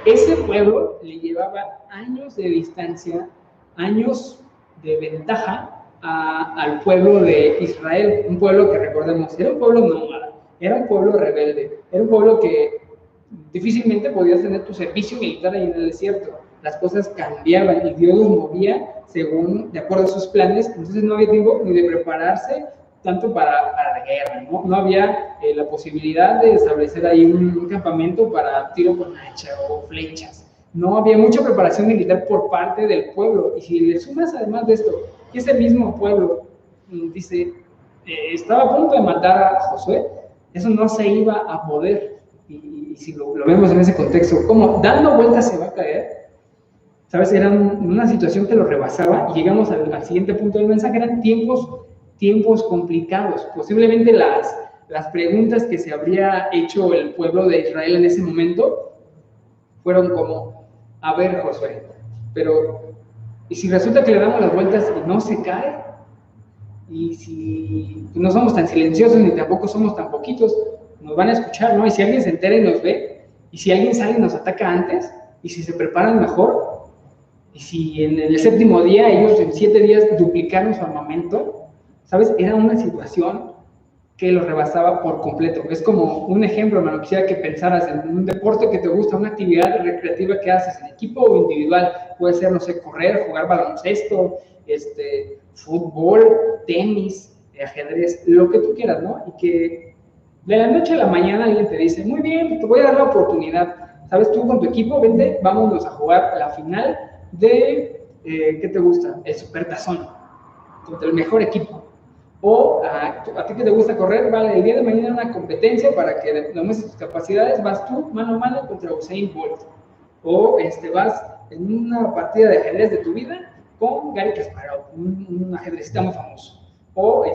Ese pueblo le llevaba años de distancia, años de ventaja al pueblo de Israel, un pueblo que, recordemos, era un pueblo nómada, era un pueblo rebelde, era un pueblo que difícilmente podías tener tu servicio militar ahí en el desierto. Las cosas cambiaban y Dios los movía de acuerdo a sus planes. Entonces no había tiempo ni de prepararse tanto para la guerra, ¿no? No había la posibilidad de establecer ahí un campamento para tiro con hacha o flechas. No había mucha preparación militar por parte del pueblo. Y si le sumas además de esto, que ese mismo pueblo dice, estaba a punto de matar a Josué, eso no se iba a poder. Y si lo vemos en ese contexto, como dando vueltas se va a caer, ¿sabes? Era una situación que lo rebasaba. Y llegamos al siguiente punto del mensaje. Eran tiempos complicados. Posiblemente las preguntas que se habría hecho el pueblo de Israel en ese momento fueron como, a ver, Josué, pero ¿y si resulta que le damos las vueltas y no se cae? Y si no somos tan silenciosos ni tampoco somos tan poquitos, nos van a escuchar, ¿no? Y si alguien se entera y nos ve, y si alguien sale y nos ataca antes, y si se preparan mejor, y si en el 7º día ellos en 7 días duplicaron su armamento, ¿sabes? Era una situación que lo rebasaba por completo. Es como un ejemplo, hermano, quisiera que pensaras en un deporte que te gusta, una actividad recreativa que haces en equipo o individual. Puede ser, no sé, correr, jugar baloncesto, fútbol, tenis, ajedrez, lo que tú quieras, ¿no? Y que de la noche a la mañana alguien te dice, muy bien, te voy a dar la oportunidad, ¿sabes? Tú con tu equipo, vente, vámonos a jugar la final de, ¿qué te gusta? El Supertazón, contra el mejor equipo. O a ti que te gusta correr, vale, el día de mañana una competencia para que demuestres tus capacidades, vas tú mano a mano contra Usain Bolt. O vas en una partida de ajedrez de tu vida con Gary Kasparov, un ajedrecista muy famoso. O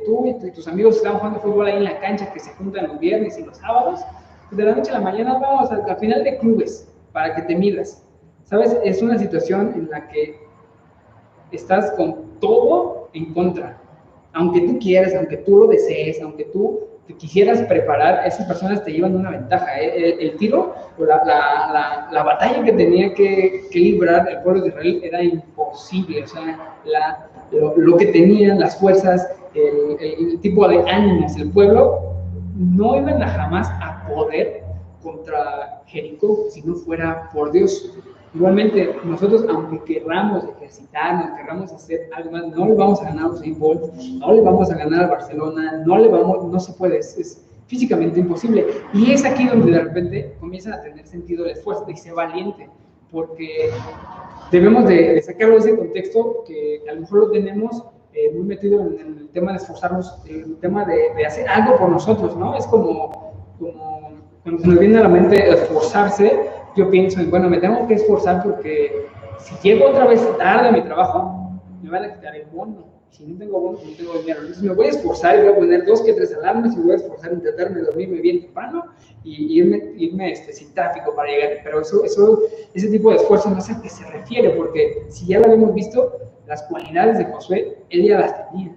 tú y tus amigos están jugando fútbol ahí en la cancha que se juntan los viernes y los sábados, pues de la noche a la mañana vamos a la final de clubes para que te midas. ¿Sabes? Es una situación en la que estás con todo en contra. Aunque tú quieras, aunque tú lo desees, aunque tú te quisieras preparar, esas personas te llevan una ventaja. El tiro, o la batalla que tenía que librar el pueblo de Israel era imposible. O sea, lo que tenían, las fuerzas, el tipo de ánimos del pueblo, no iban jamás a poder contra Jericó si no fuera por Dios. Igualmente, nosotros, aunque querramos ejercitarnos, querramos hacer algo más, no le vamos a ganar a Usain Bolt, no le vamos a ganar a Barcelona, no se puede, es físicamente imposible. Y es aquí donde de repente comienza a tener sentido el esfuerzo, de ser valiente, porque debemos de sacarlo de ese contexto que a lo mejor lo tenemos muy metido en el tema de esforzarnos, el tema de hacer algo por nosotros, ¿no? Es como cuando se nos viene a la mente esforzarse, yo pienso, bueno, me tengo que esforzar porque si llego otra vez tarde a mi trabajo, me van a quitar el bono. Si no tengo bono, no tengo dinero. Entonces me voy a esforzar y voy a poner 2 que 3 alarmas y voy a esforzar en tratarme de dormirme bien temprano y irme sin tráfico para llegar. Pero ese tipo de esfuerzo no sé a qué se refiere, porque si ya lo habíamos visto, las cualidades de Josué, él ya las tenía.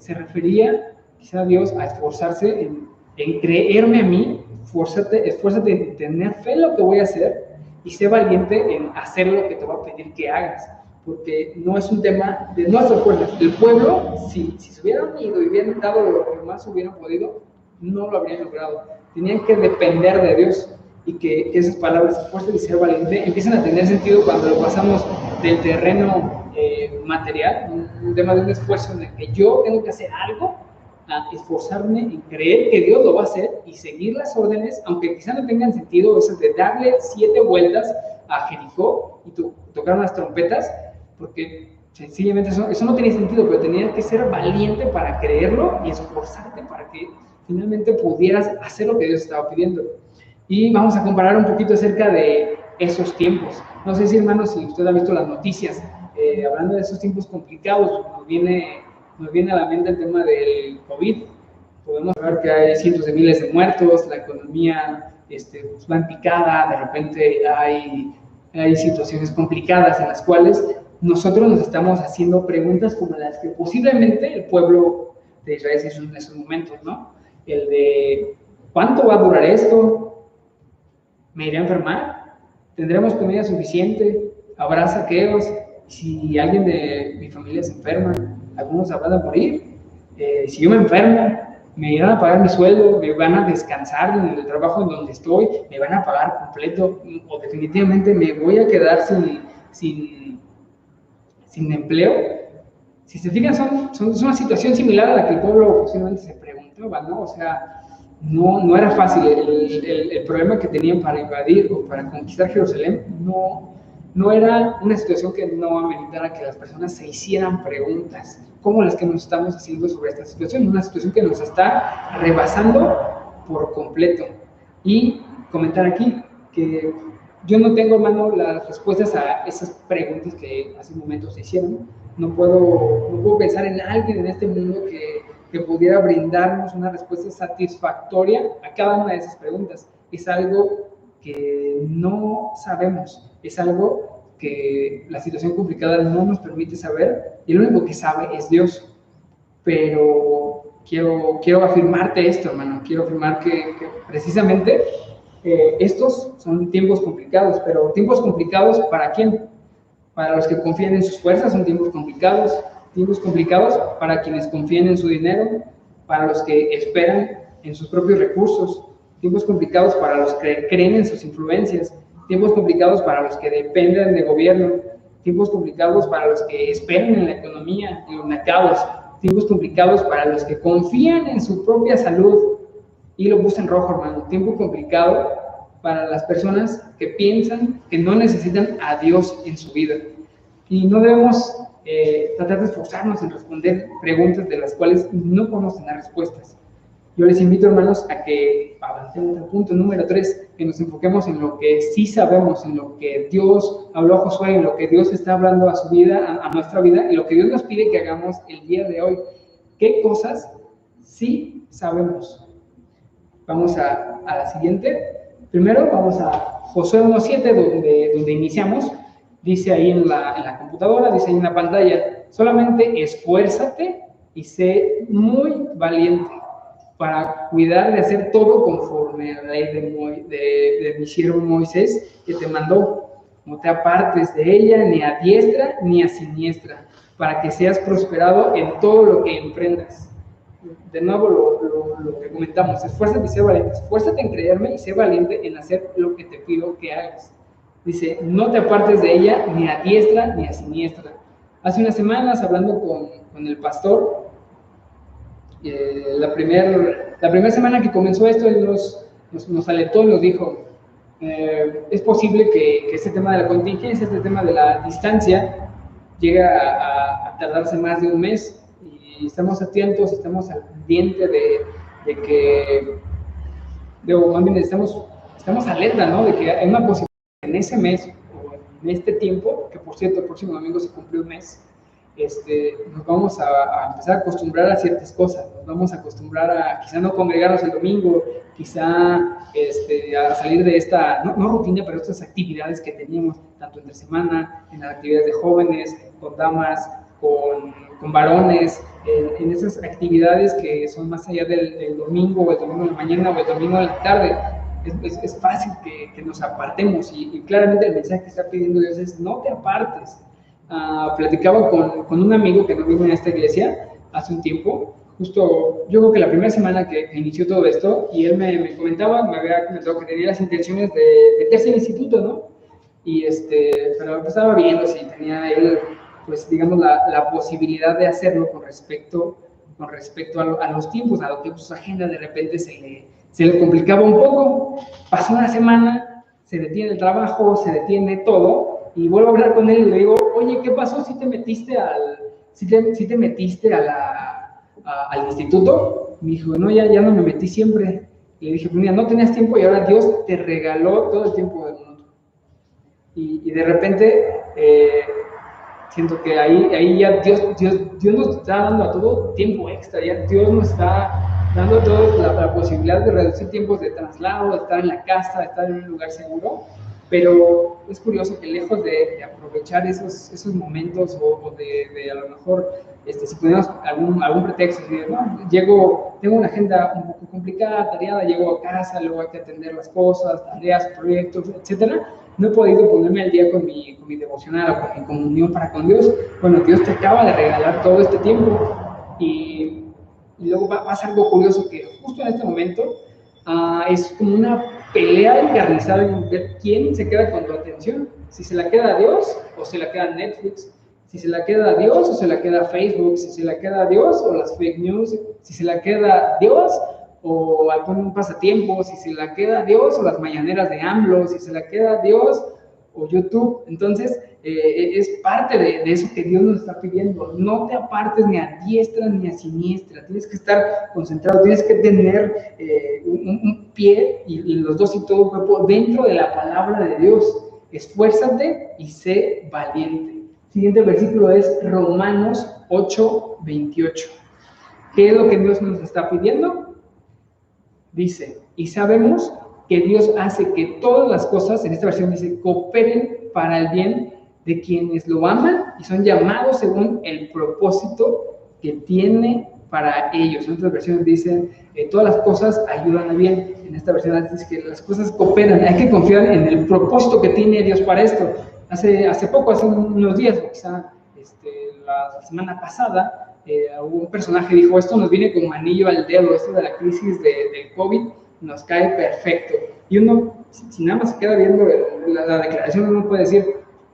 Se refería quizá a Dios a esforzarse en creerme a mí, esfuérzate en tener fe en lo que voy a hacer y sé valiente en hacer lo que te va a pedir que hagas, porque no es un tema de nuestras fuerzas. El pueblo, si se hubieran unido y hubieran dado lo que más hubieran podido, no lo habrían logrado. Tenían que depender de Dios, y que esas palabras, esfuérzate y ser valiente, empiezan a tener sentido cuando lo pasamos del terreno material, un tema de un esfuerzo en el que yo tengo que hacer algo, a esforzarme en creer que Dios lo va a hacer y seguir las órdenes, aunque quizá no tengan sentido, esas de darle 7 vueltas a Jericó y tocar unas trompetas, porque sencillamente eso no tenía sentido, pero tenías que ser valiente para creerlo y esforzarte para que finalmente pudieras hacer lo que Dios estaba pidiendo. Y vamos a comparar un poquito acerca de esos tiempos. No sé si, hermanos, si usted ha visto las noticias, hablando de esos tiempos complicados, nos viene a la mente el tema del COVID. Podemos ver que hay cientos de miles de muertos, la economía pues va en picada, de repente hay situaciones complicadas en las cuales nosotros nos estamos haciendo preguntas como las que posiblemente el pueblo de Israel se hizo en esos momentos, ¿no? El de, ¿cuánto va a durar esto? ¿Me iré a enfermar? ¿Tendremos comida suficiente? ¿Habrá saqueos? Si alguien de mi familia se enferma, algunos van a morir. Si yo me enfermo, me irán a pagar mi sueldo, me van a descansar en el trabajo en donde estoy, me van a pagar completo, o definitivamente me voy a quedar sin empleo. Si se fijan, son una situación similar a la que el pueblo posiblemente se preguntaba, ¿no? O sea, no era fácil. El problema que tenían para invadir o para conquistar Jerusalén no era una situación que no ameritara que las personas se hicieran preguntas como las que nos estamos haciendo sobre esta situación, una situación que nos está rebasando por completo. Y comentar aquí que yo no tengo, hermano, las respuestas a esas preguntas que hace un momento se hicieron. No puedo pensar en alguien en este mundo que pudiera brindarnos una respuesta satisfactoria a cada una de esas preguntas. Es algo que no sabemos, es algo que la situación complicada no nos permite saber, y el único que sabe es Dios. Pero quiero afirmarte esto, hermano, quiero afirmar que precisamente estos son tiempos complicados, pero tiempos complicados ¿para quién? Para los que confían en sus fuerzas son tiempos complicados para quienes confían en su dinero, para los que esperan en sus propios recursos, tiempos complicados para los que creen en sus influencias, tiempos complicados para los que dependen de gobierno, tiempos complicados para los que esperan en la economía, en los mercados, tiempos complicados para los que confían en su propia salud y lo puse en rojo, hermano, tiempo complicado para las personas que piensan que no necesitan a Dios en su vida. Y no debemos tratar de esforzarnos en responder preguntas de las cuales no podemos tener respuestas. Yo les invito, hermanos, a que avancemos al punto número 3, que nos enfoquemos en lo que sí sabemos, en lo que Dios habló a Josué, en lo que Dios está hablando a su vida, a nuestra vida, y lo que Dios nos pide que hagamos el día de hoy. ¿Qué cosas sí sabemos? Vamos a la siguiente. Primero vamos a Josué 1:7, donde iniciamos. Dice ahí en la computadora, dice ahí en la pantalla, solamente esfuérzate y sé muy valiente para cuidar de hacer todo conforme a la ley de mi siervo Moisés que te mandó. No te apartes de ella ni a diestra ni a siniestra, para que seas prosperado en todo lo que emprendas. De nuevo lo que comentamos, esfuérzate y sé valiente, esfuérzate en creerme y sé valiente en hacer lo que te pido que hagas. Dice, no te apartes de ella ni a diestra ni a siniestra. Hace unas semanas, hablando con el pastor, la primera semana que comenzó esto, él nos alentó y nos dijo, es posible que este tema de la contingencia, este tema de la distancia, llegue a tardarse más de un mes, y estamos atentos, estamos al pendiente de que, más bien estamos alerta, ¿no? De que hay una posibilidad en ese mes, o en este tiempo, que por cierto, el próximo domingo se cumple un mes, nos vamos a empezar a acostumbrar a ciertas cosas, nos vamos a acostumbrar a quizá no congregarnos el domingo, quizá a salir de esta, no rutina, pero estas actividades que teníamos, tanto entre semana, en las actividades de jóvenes, con damas, con varones, en esas actividades que son más allá del domingo, o el domingo en la mañana, o el domingo en la tarde. Es fácil que nos apartemos, y claramente el mensaje que está pidiendo Dios es, no te apartes. Platicaba con un amigo que no vive en esta iglesia hace un tiempo, justo yo creo que la primera semana que inició todo esto, y él me comentaba, me había comentado que tenía las intenciones de meterse al instituto, ¿no? Y pero estaba viendo si tenía él, pues digamos, la posibilidad de hacerlo con respecto a los tiempos, a lo que su agenda de repente se le complicaba un poco. Pasó una semana, se detiene el trabajo, se detiene todo, y vuelvo a hablar con él y le digo, oye, ¿qué pasó? ¿Sí te metiste al instituto? Me dijo, no, ya no me metí siempre. Y le dije, pues mira, no tenías tiempo y ahora Dios te regaló todo el tiempo del mundo. Y de repente siento que ahí ya Dios nos está dando a todo tiempo extra, ya Dios nos está dando a todos la posibilidad de reducir tiempos de traslado, de estar en la casa, de estar en un lugar seguro. Pero es curioso que lejos de aprovechar esos momentos, o de a lo mejor, si ponemos algún pretexto, no, tengo una agenda un poco complicada, atareada, llego a casa, luego hay que atender las cosas, tareas, proyectos, etcétera, no he podido ponerme al día con mi devocional o con mi comunión para con Dios. Bueno, Dios te acaba de regalar todo este tiempo, y luego pasa algo curioso, que justo en este momento es como una pelea encarnizada en ver quién se queda con tu atención, si se la queda a Dios o se la queda a Netflix, si se la queda a Dios o se la queda a Facebook, si se la queda a Dios o las fake news, si se la queda a Dios o algún pasatiempo, si se la queda a Dios o las mañaneras de AMLO, si se la queda a Dios o YouTube. Entonces es parte de eso que Dios nos está pidiendo. No te apartes ni a diestra ni a siniestra, tienes que estar concentrado, tienes que tener un pie y los dos y todo el cuerpo dentro de la palabra de Dios. Esfuérzate y sé valiente. Siguiente versículo es Romanos 8:28. ¿Qué es lo que Dios nos está pidiendo? Dice, y sabemos que Dios hace que todas las cosas, en esta versión dice, cooperen para el bien de quienes lo aman y son llamados según el propósito que tiene para ellos. En otras versiones dicen, todas las cosas ayudan a bien. En esta versión dice que las cosas cooperan. Hay que confiar en el propósito que tiene Dios para esto. Hace unos días, o quizá la semana pasada, un personaje dijo, esto nos viene como anillo al dedo, esto de la crisis del COVID nos cae perfecto. Y uno, si nada más se queda viendo la declaración, uno puede decir,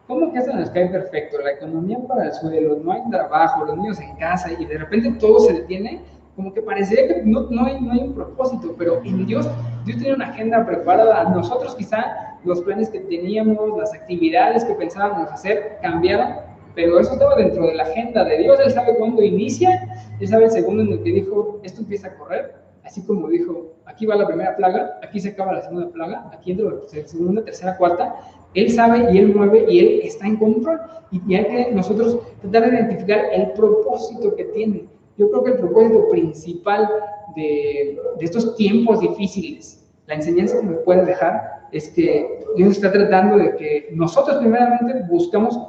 ¿cómo que esto nos cae perfecto? La economía para el suelo, no hay trabajo, los niños en casa, y de repente todo se detiene. como que parecía que no hay un propósito, pero en Dios tenía una agenda preparada. Nosotros quizá los planes que teníamos, las actividades que pensábamos hacer cambiaron, pero eso estaba dentro de la agenda de Dios. Él sabe cuándo inicia, Él sabe el segundo en el que dijo, esto empieza a correr, así como dijo, aquí va la primera plaga, aquí se acaba la segunda plaga, aquí entra la segunda, tercera, cuarta. Él sabe y Él mueve y Él está en control, y hay que nosotros tratar de identificar el propósito que tiene. Yo creo que el propósito principal de estos tiempos difíciles, la enseñanza que me puede dejar, es que Dios está tratando de que nosotros primeramente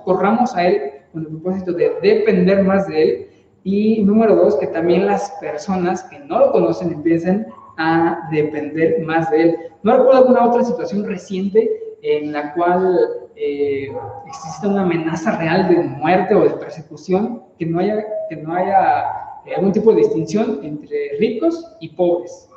corramos a Él con el propósito de depender más de Él, y número dos, que también las personas que no lo conocen empiecen a depender más de Él. No recuerdo alguna otra situación reciente en la cual existe una amenaza real de muerte o de persecución, que no haya algún tipo de distinción entre ricos y pobres.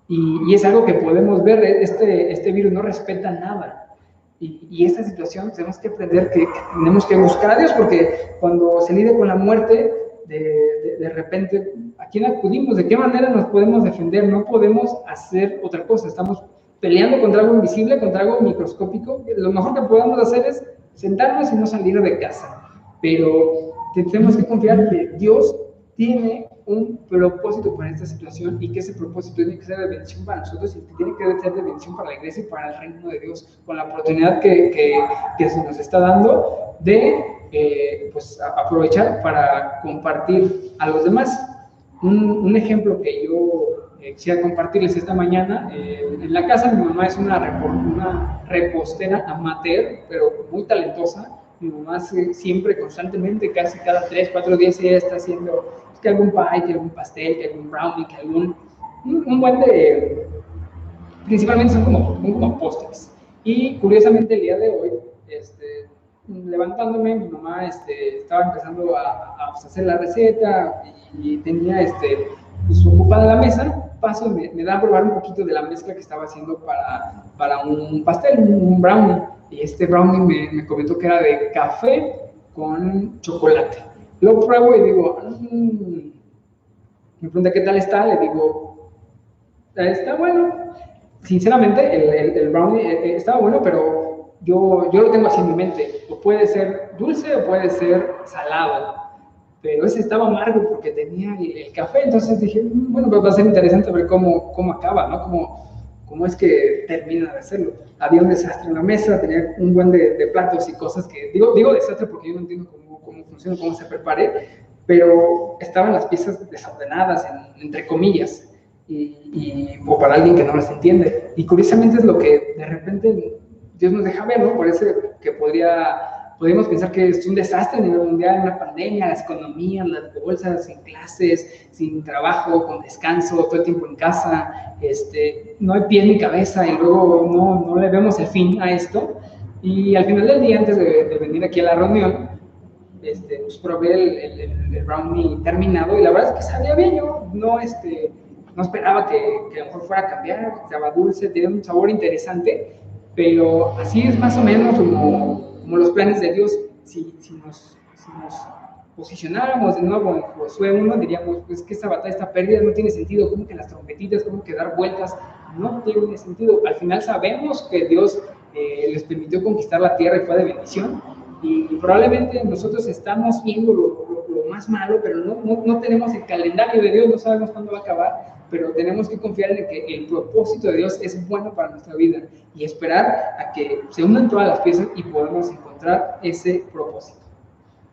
Y es algo que podemos ver. Este virus no respeta nada. Y esta situación tenemos que aprender que tenemos que buscar a Dios, porque cuando se lidia con la muerte, de repente, ¿a quién acudimos? ¿De qué manera nos podemos defender? No podemos hacer otra cosa. Estamos peleando contra algo invisible, contra algo microscópico. Lo mejor que podemos hacer es sentarnos y no salir de casa. Pero tenemos que confiar que Dios tiene un propósito para esta situación, y que ese propósito tiene que ser de bendición para nosotros, y que tiene que ser de bendición para la iglesia y para el reino de Dios, con la oportunidad que se nos está dando de pues aprovechar para compartir a los demás. Un ejemplo que yo quisiera compartirles esta mañana, en la casa mi mamá es una repostera amateur, pero muy talentosa. Mi mamá siempre, constantemente, casi cada 3-4 días ella está haciendo que algún pie, que algún pastel, que algún brownie, que un buen de... Principalmente son como postres. Y curiosamente el día de hoy, levantándome, mi mamá estaba empezando a hacer la receta, y tenía pues ocupada la mesa. Paso, me da a probar un poquito de la mezcla que estaba haciendo para un pastel, un brownie. Y este brownie me comentó que era de café con chocolate. Lo pruebo y digo, me pregunta qué tal está, le digo, está bueno. Sinceramente, el brownie estaba bueno, pero yo lo tengo así en mi mente. O puede ser dulce o puede ser salado. Pero ese estaba amargo porque tenía el café. Entonces dije, bueno, pues va a ser interesante ver cómo acaba, ¿no? Cómo es que termina de hacerlo. Había un desastre en la mesa, tenía un buen de platos y cosas que... Digo desastre porque yo no entiendo cómo funciona, cómo se prepare, pero estaban las piezas desordenadas, entre comillas, o para alguien que no las entiende. Y curiosamente es lo que de repente Dios nos deja ver, ¿no? Parece que podríamos pensar que es un desastre a nivel mundial, una pandemia, las economías, las bolsas, sin clases, sin trabajo, con descanso, todo el tiempo en casa, no hay pie ni cabeza, y luego no le vemos el fin a esto. Y al final del día, antes de venir aquí a la reunión, pues probé el brownie terminado, y la verdad es que sabía bien. Yo no esperaba que a lo mejor fuera a cambiar, estaba dulce, tenía un sabor interesante, pero así es más o menos como los planes de Dios. Si nos posicionáramos de nuevo en Josué 1, diríamos, pues que esta batalla está perdida, no tiene sentido, como que las trompetitas, como que dar vueltas, no tiene sentido. Al final sabemos que Dios les permitió conquistar la tierra y fue de bendición, y probablemente nosotros estamos viendo lo más malo, pero no tenemos el calendario de Dios, no sabemos cuándo va a acabar, pero tenemos que confiar en que el propósito de Dios es bueno para nuestra vida, y esperar a que se unan todas las piezas y podamos encontrar ese propósito.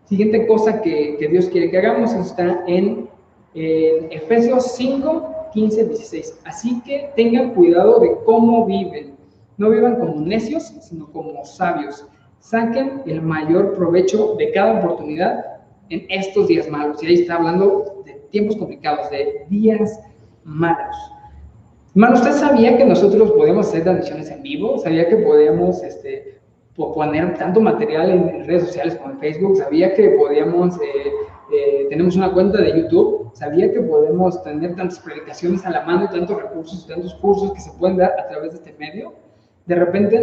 Siguiente cosa que Dios quiere que hagamos está en Efesios 5, 15, 16. Así que tengan cuidado de cómo viven. No vivan como necios, sino como sabios. Saquen el mayor provecho de cada oportunidad en estos días malos. Y ahí está hablando de tiempos complicados, de días malos. Hermano, ¿usted sabía que nosotros podemos hacer transmisiones en vivo? ¿Sabía que podíamos poner tanto material en redes sociales como en Facebook? ¿Sabía que podíamos, tenemos una cuenta de YouTube? ¿Sabía que podemos tener tantas predicaciones a la mano, y tantos recursos, tantos cursos que se pueden dar a través de este medio? De repente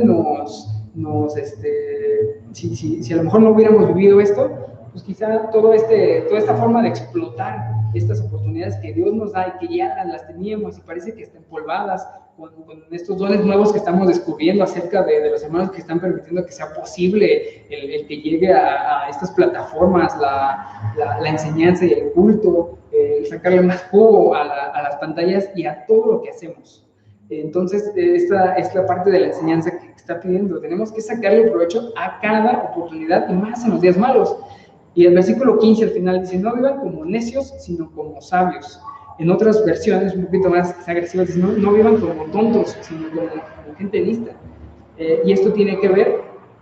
si a lo mejor no hubiéramos vivido esto, pues quizá toda esta forma de explotar estas oportunidades que Dios nos da y que ya las teníamos y parece que están empolvadas con estos dones nuevos que estamos descubriendo acerca de los hermanos que están permitiendo que sea posible el que llegue a estas plataformas, la enseñanza y el culto, sacarle más jugo a las pantallas y a todo lo que hacemos. Entonces, esta es la parte de la enseñanza que está pidiendo. Tenemos que sacarle provecho a cada oportunidad y más en los días malos. Y el versículo 15 al final dice, no vivan como necios, sino como sabios. En otras versiones, un poquito más agresivas, dice, no vivan como tontos, sino como gente lista. Y esto tiene que ver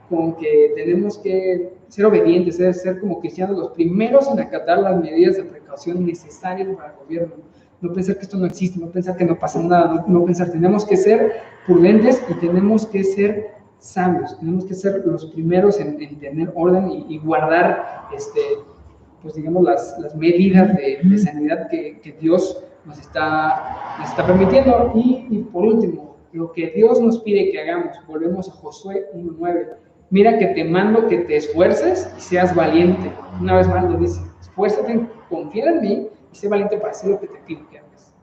con que tenemos que ser obedientes, ser como cristianos los primeros en acatar las medidas de precaución necesarias para el gobierno. No pensar que esto no existe, no pensar que no pasa nada, no pensar, tenemos que ser prudentes y tenemos que ser sabios, tenemos que ser los primeros en tener orden y guardar, pues digamos, las medidas de sanidad que Dios nos está permitiendo. Y por último, lo que Dios nos pide que hagamos, volvemos a Josué 1:9. Mira que te mando que te esfuerces y seas valiente. Una vez más lo dice, esfuérzate, confía en mí y sé valiente para hacer lo que te pido que hagas.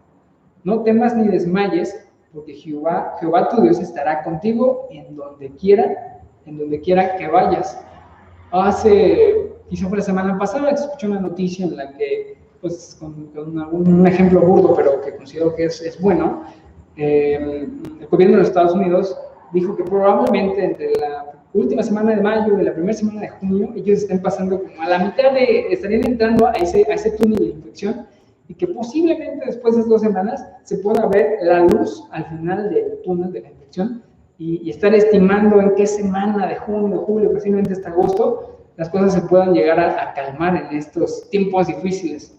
No temas ni desmayes, porque Jehová tu Dios estará contigo en donde quiera que vayas. Quizá fue la semana pasada, escuché una noticia en la que, pues con un ejemplo burdo, pero que considero que es bueno, el gobierno de los Estados Unidos dijo que probablemente entre la última semana de mayo y la primera semana de junio, ellos estén pasando como a la mitad estarían entrando a ese túnel de infección, y que posiblemente después de 2 semanas se pueda ver la luz al final del túnel de la infección, y estar estimando en qué semana de junio, julio, posiblemente hasta agosto, las cosas se puedan llegar a calmar en estos tiempos difíciles.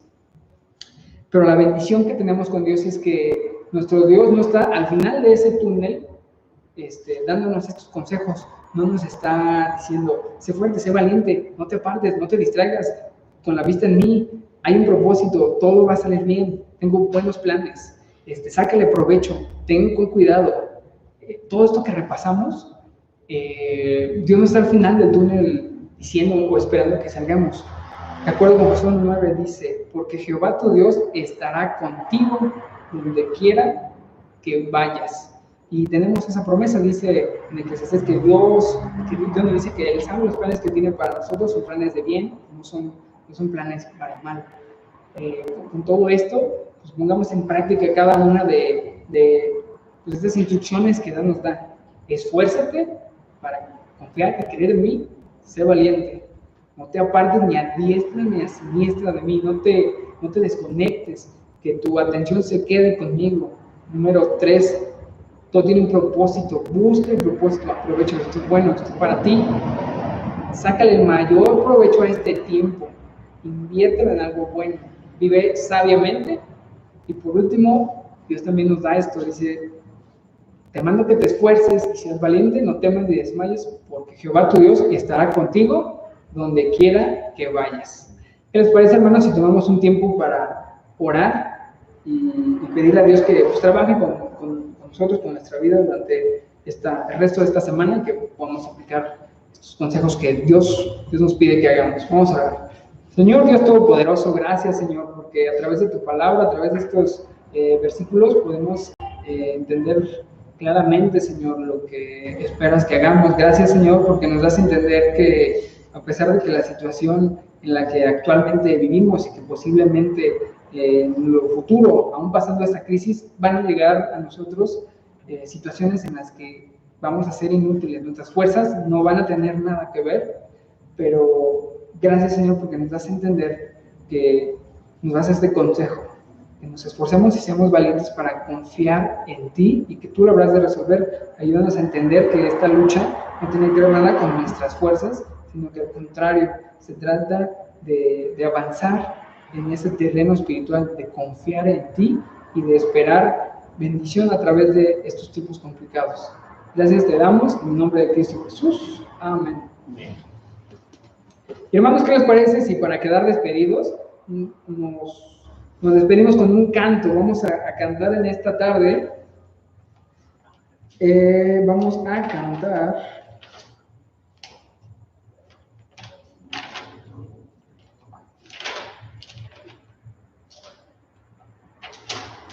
Pero la bendición que tenemos con Dios es que nuestro Dios no está al final de ese túnel dándonos estos consejos, no nos está diciendo, sé fuerte, sé valiente, no te apartes, no te distraigas, con la vista en mí, hay un propósito, todo va a salir bien, tengo buenos planes, sácale provecho, ten con cuidado. Todo esto que repasamos, Dios no está al final del túnel diciendo o esperando que salgamos. De acuerdo con Josué 9 dice, porque Jehová tu Dios estará contigo donde quiera que vayas. Y tenemos esa promesa, dice en Eclesiastés, que Dios nos dice que Él sabe los planes que tiene para nosotros, son planes de bien, no son planes para mal. Con todo esto, pues pongamos en práctica cada una de pues estas instrucciones que Dios nos da. Esfuérzate para confiar y creer en mí, sé valiente. No te apartes ni a diestra ni a siniestra de mí, no te desconectes, que tu atención se quede conmigo. Número 3, todo tiene un propósito, busca el propósito, aprovecha, esto es bueno, esto es para ti. Sácale el mayor provecho a este tiempo, inviértelo en algo bueno, vive sabiamente. Y por último, Dios también nos da esto, dice, te mando que te esfuerces y seas valiente, no temas ni desmayes, porque Jehová tu Dios estará contigo donde quiera que vayas. ¿Qué les parece, hermanos, si tomamos un tiempo para orar y pedirle a Dios que pues, trabaje con nosotros, con nuestra vida durante el resto de esta semana, que podamos aplicar estos consejos que Dios nos pide que hagamos? Vamos a orar. Señor Dios Todopoderoso, gracias, Señor, porque a través de tu palabra, a través de estos versículos, podemos entender claramente, Señor, lo que esperas que hagamos. Gracias, Señor, porque nos das a entender que a pesar de que la situación en la que actualmente vivimos y que posiblemente en lo futuro, aún pasando esta crisis, van a llegar a nosotros situaciones en las que vamos a ser inútiles, nuestras fuerzas no van a tener nada que ver, pero gracias, Señor, porque nos das a entender que nos das este consejo, que nos esforcemos y seamos valientes para confiar en ti y que tú lo habrás de resolver. Ayúdanos a entender que esta lucha no tiene que ver nada con nuestras fuerzas, sino que al contrario, se trata de avanzar en ese terreno espiritual, de confiar en ti y de esperar bendición a través de estos tiempos complicados. Gracias te damos en el nombre de Cristo Jesús. Amén. Y hermanos, ¿qué les parece si para quedar despedidos nos despedimos con un canto? Vamos a cantar en esta tarde. Vamos a cantar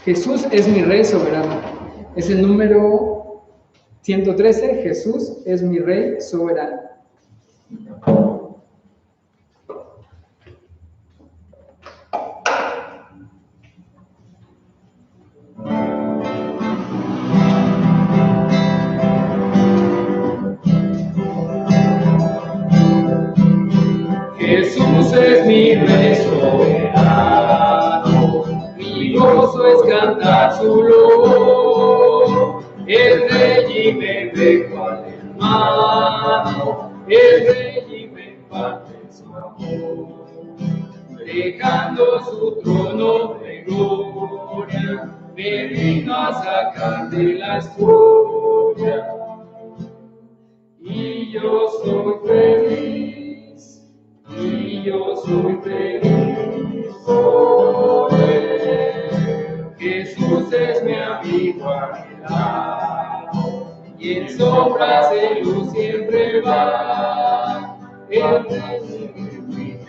Jesús es mi Rey soberano. Es el número 113. Jesús es mi Rey soberano. Jesús es mi Rey soberano, mi gozo es cantar su loor. El Rey y me ve cual hermano, el Rey y me imparte su amor. Dejando su trono de gloria, me vino a sacar de la escoria. Y yo soy feliz, y yo soy feliz por él. Jesús es mi amigo a mi lado, y en sombras de luz siempre va. Él me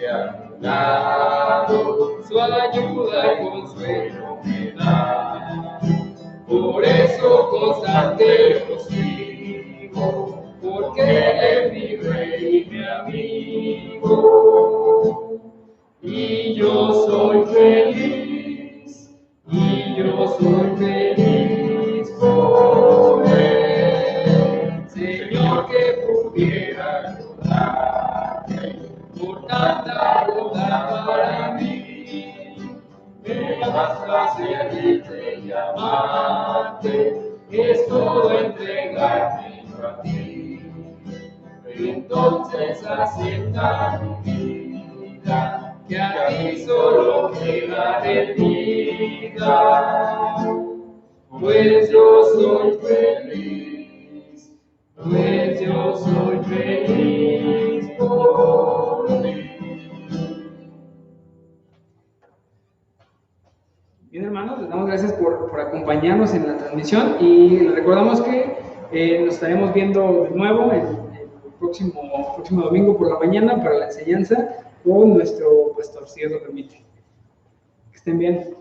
a mi lado, su ayuda y consuelo me da. Por eso constante lo sigo, porque Él es mi Rey y mi amigo. Y yo soy feliz, y yo soy feliz por Él. Señor, que pudiera ayudarte por tanta bondad para mí. Me basta servirte y amarte, es todo entregarme a ti. Entonces acepta mi vida, que a ti solo queda de vida. Pues yo soy feliz, pues yo soy feliz por ti. Bien, hermanos, les damos gracias por acompañarnos en la transmisión y les recordamos que nos estaremos viendo de nuevo el próximo domingo por la mañana para la enseñanza con nuestro pastor, si Dios lo permite. Que estén bien.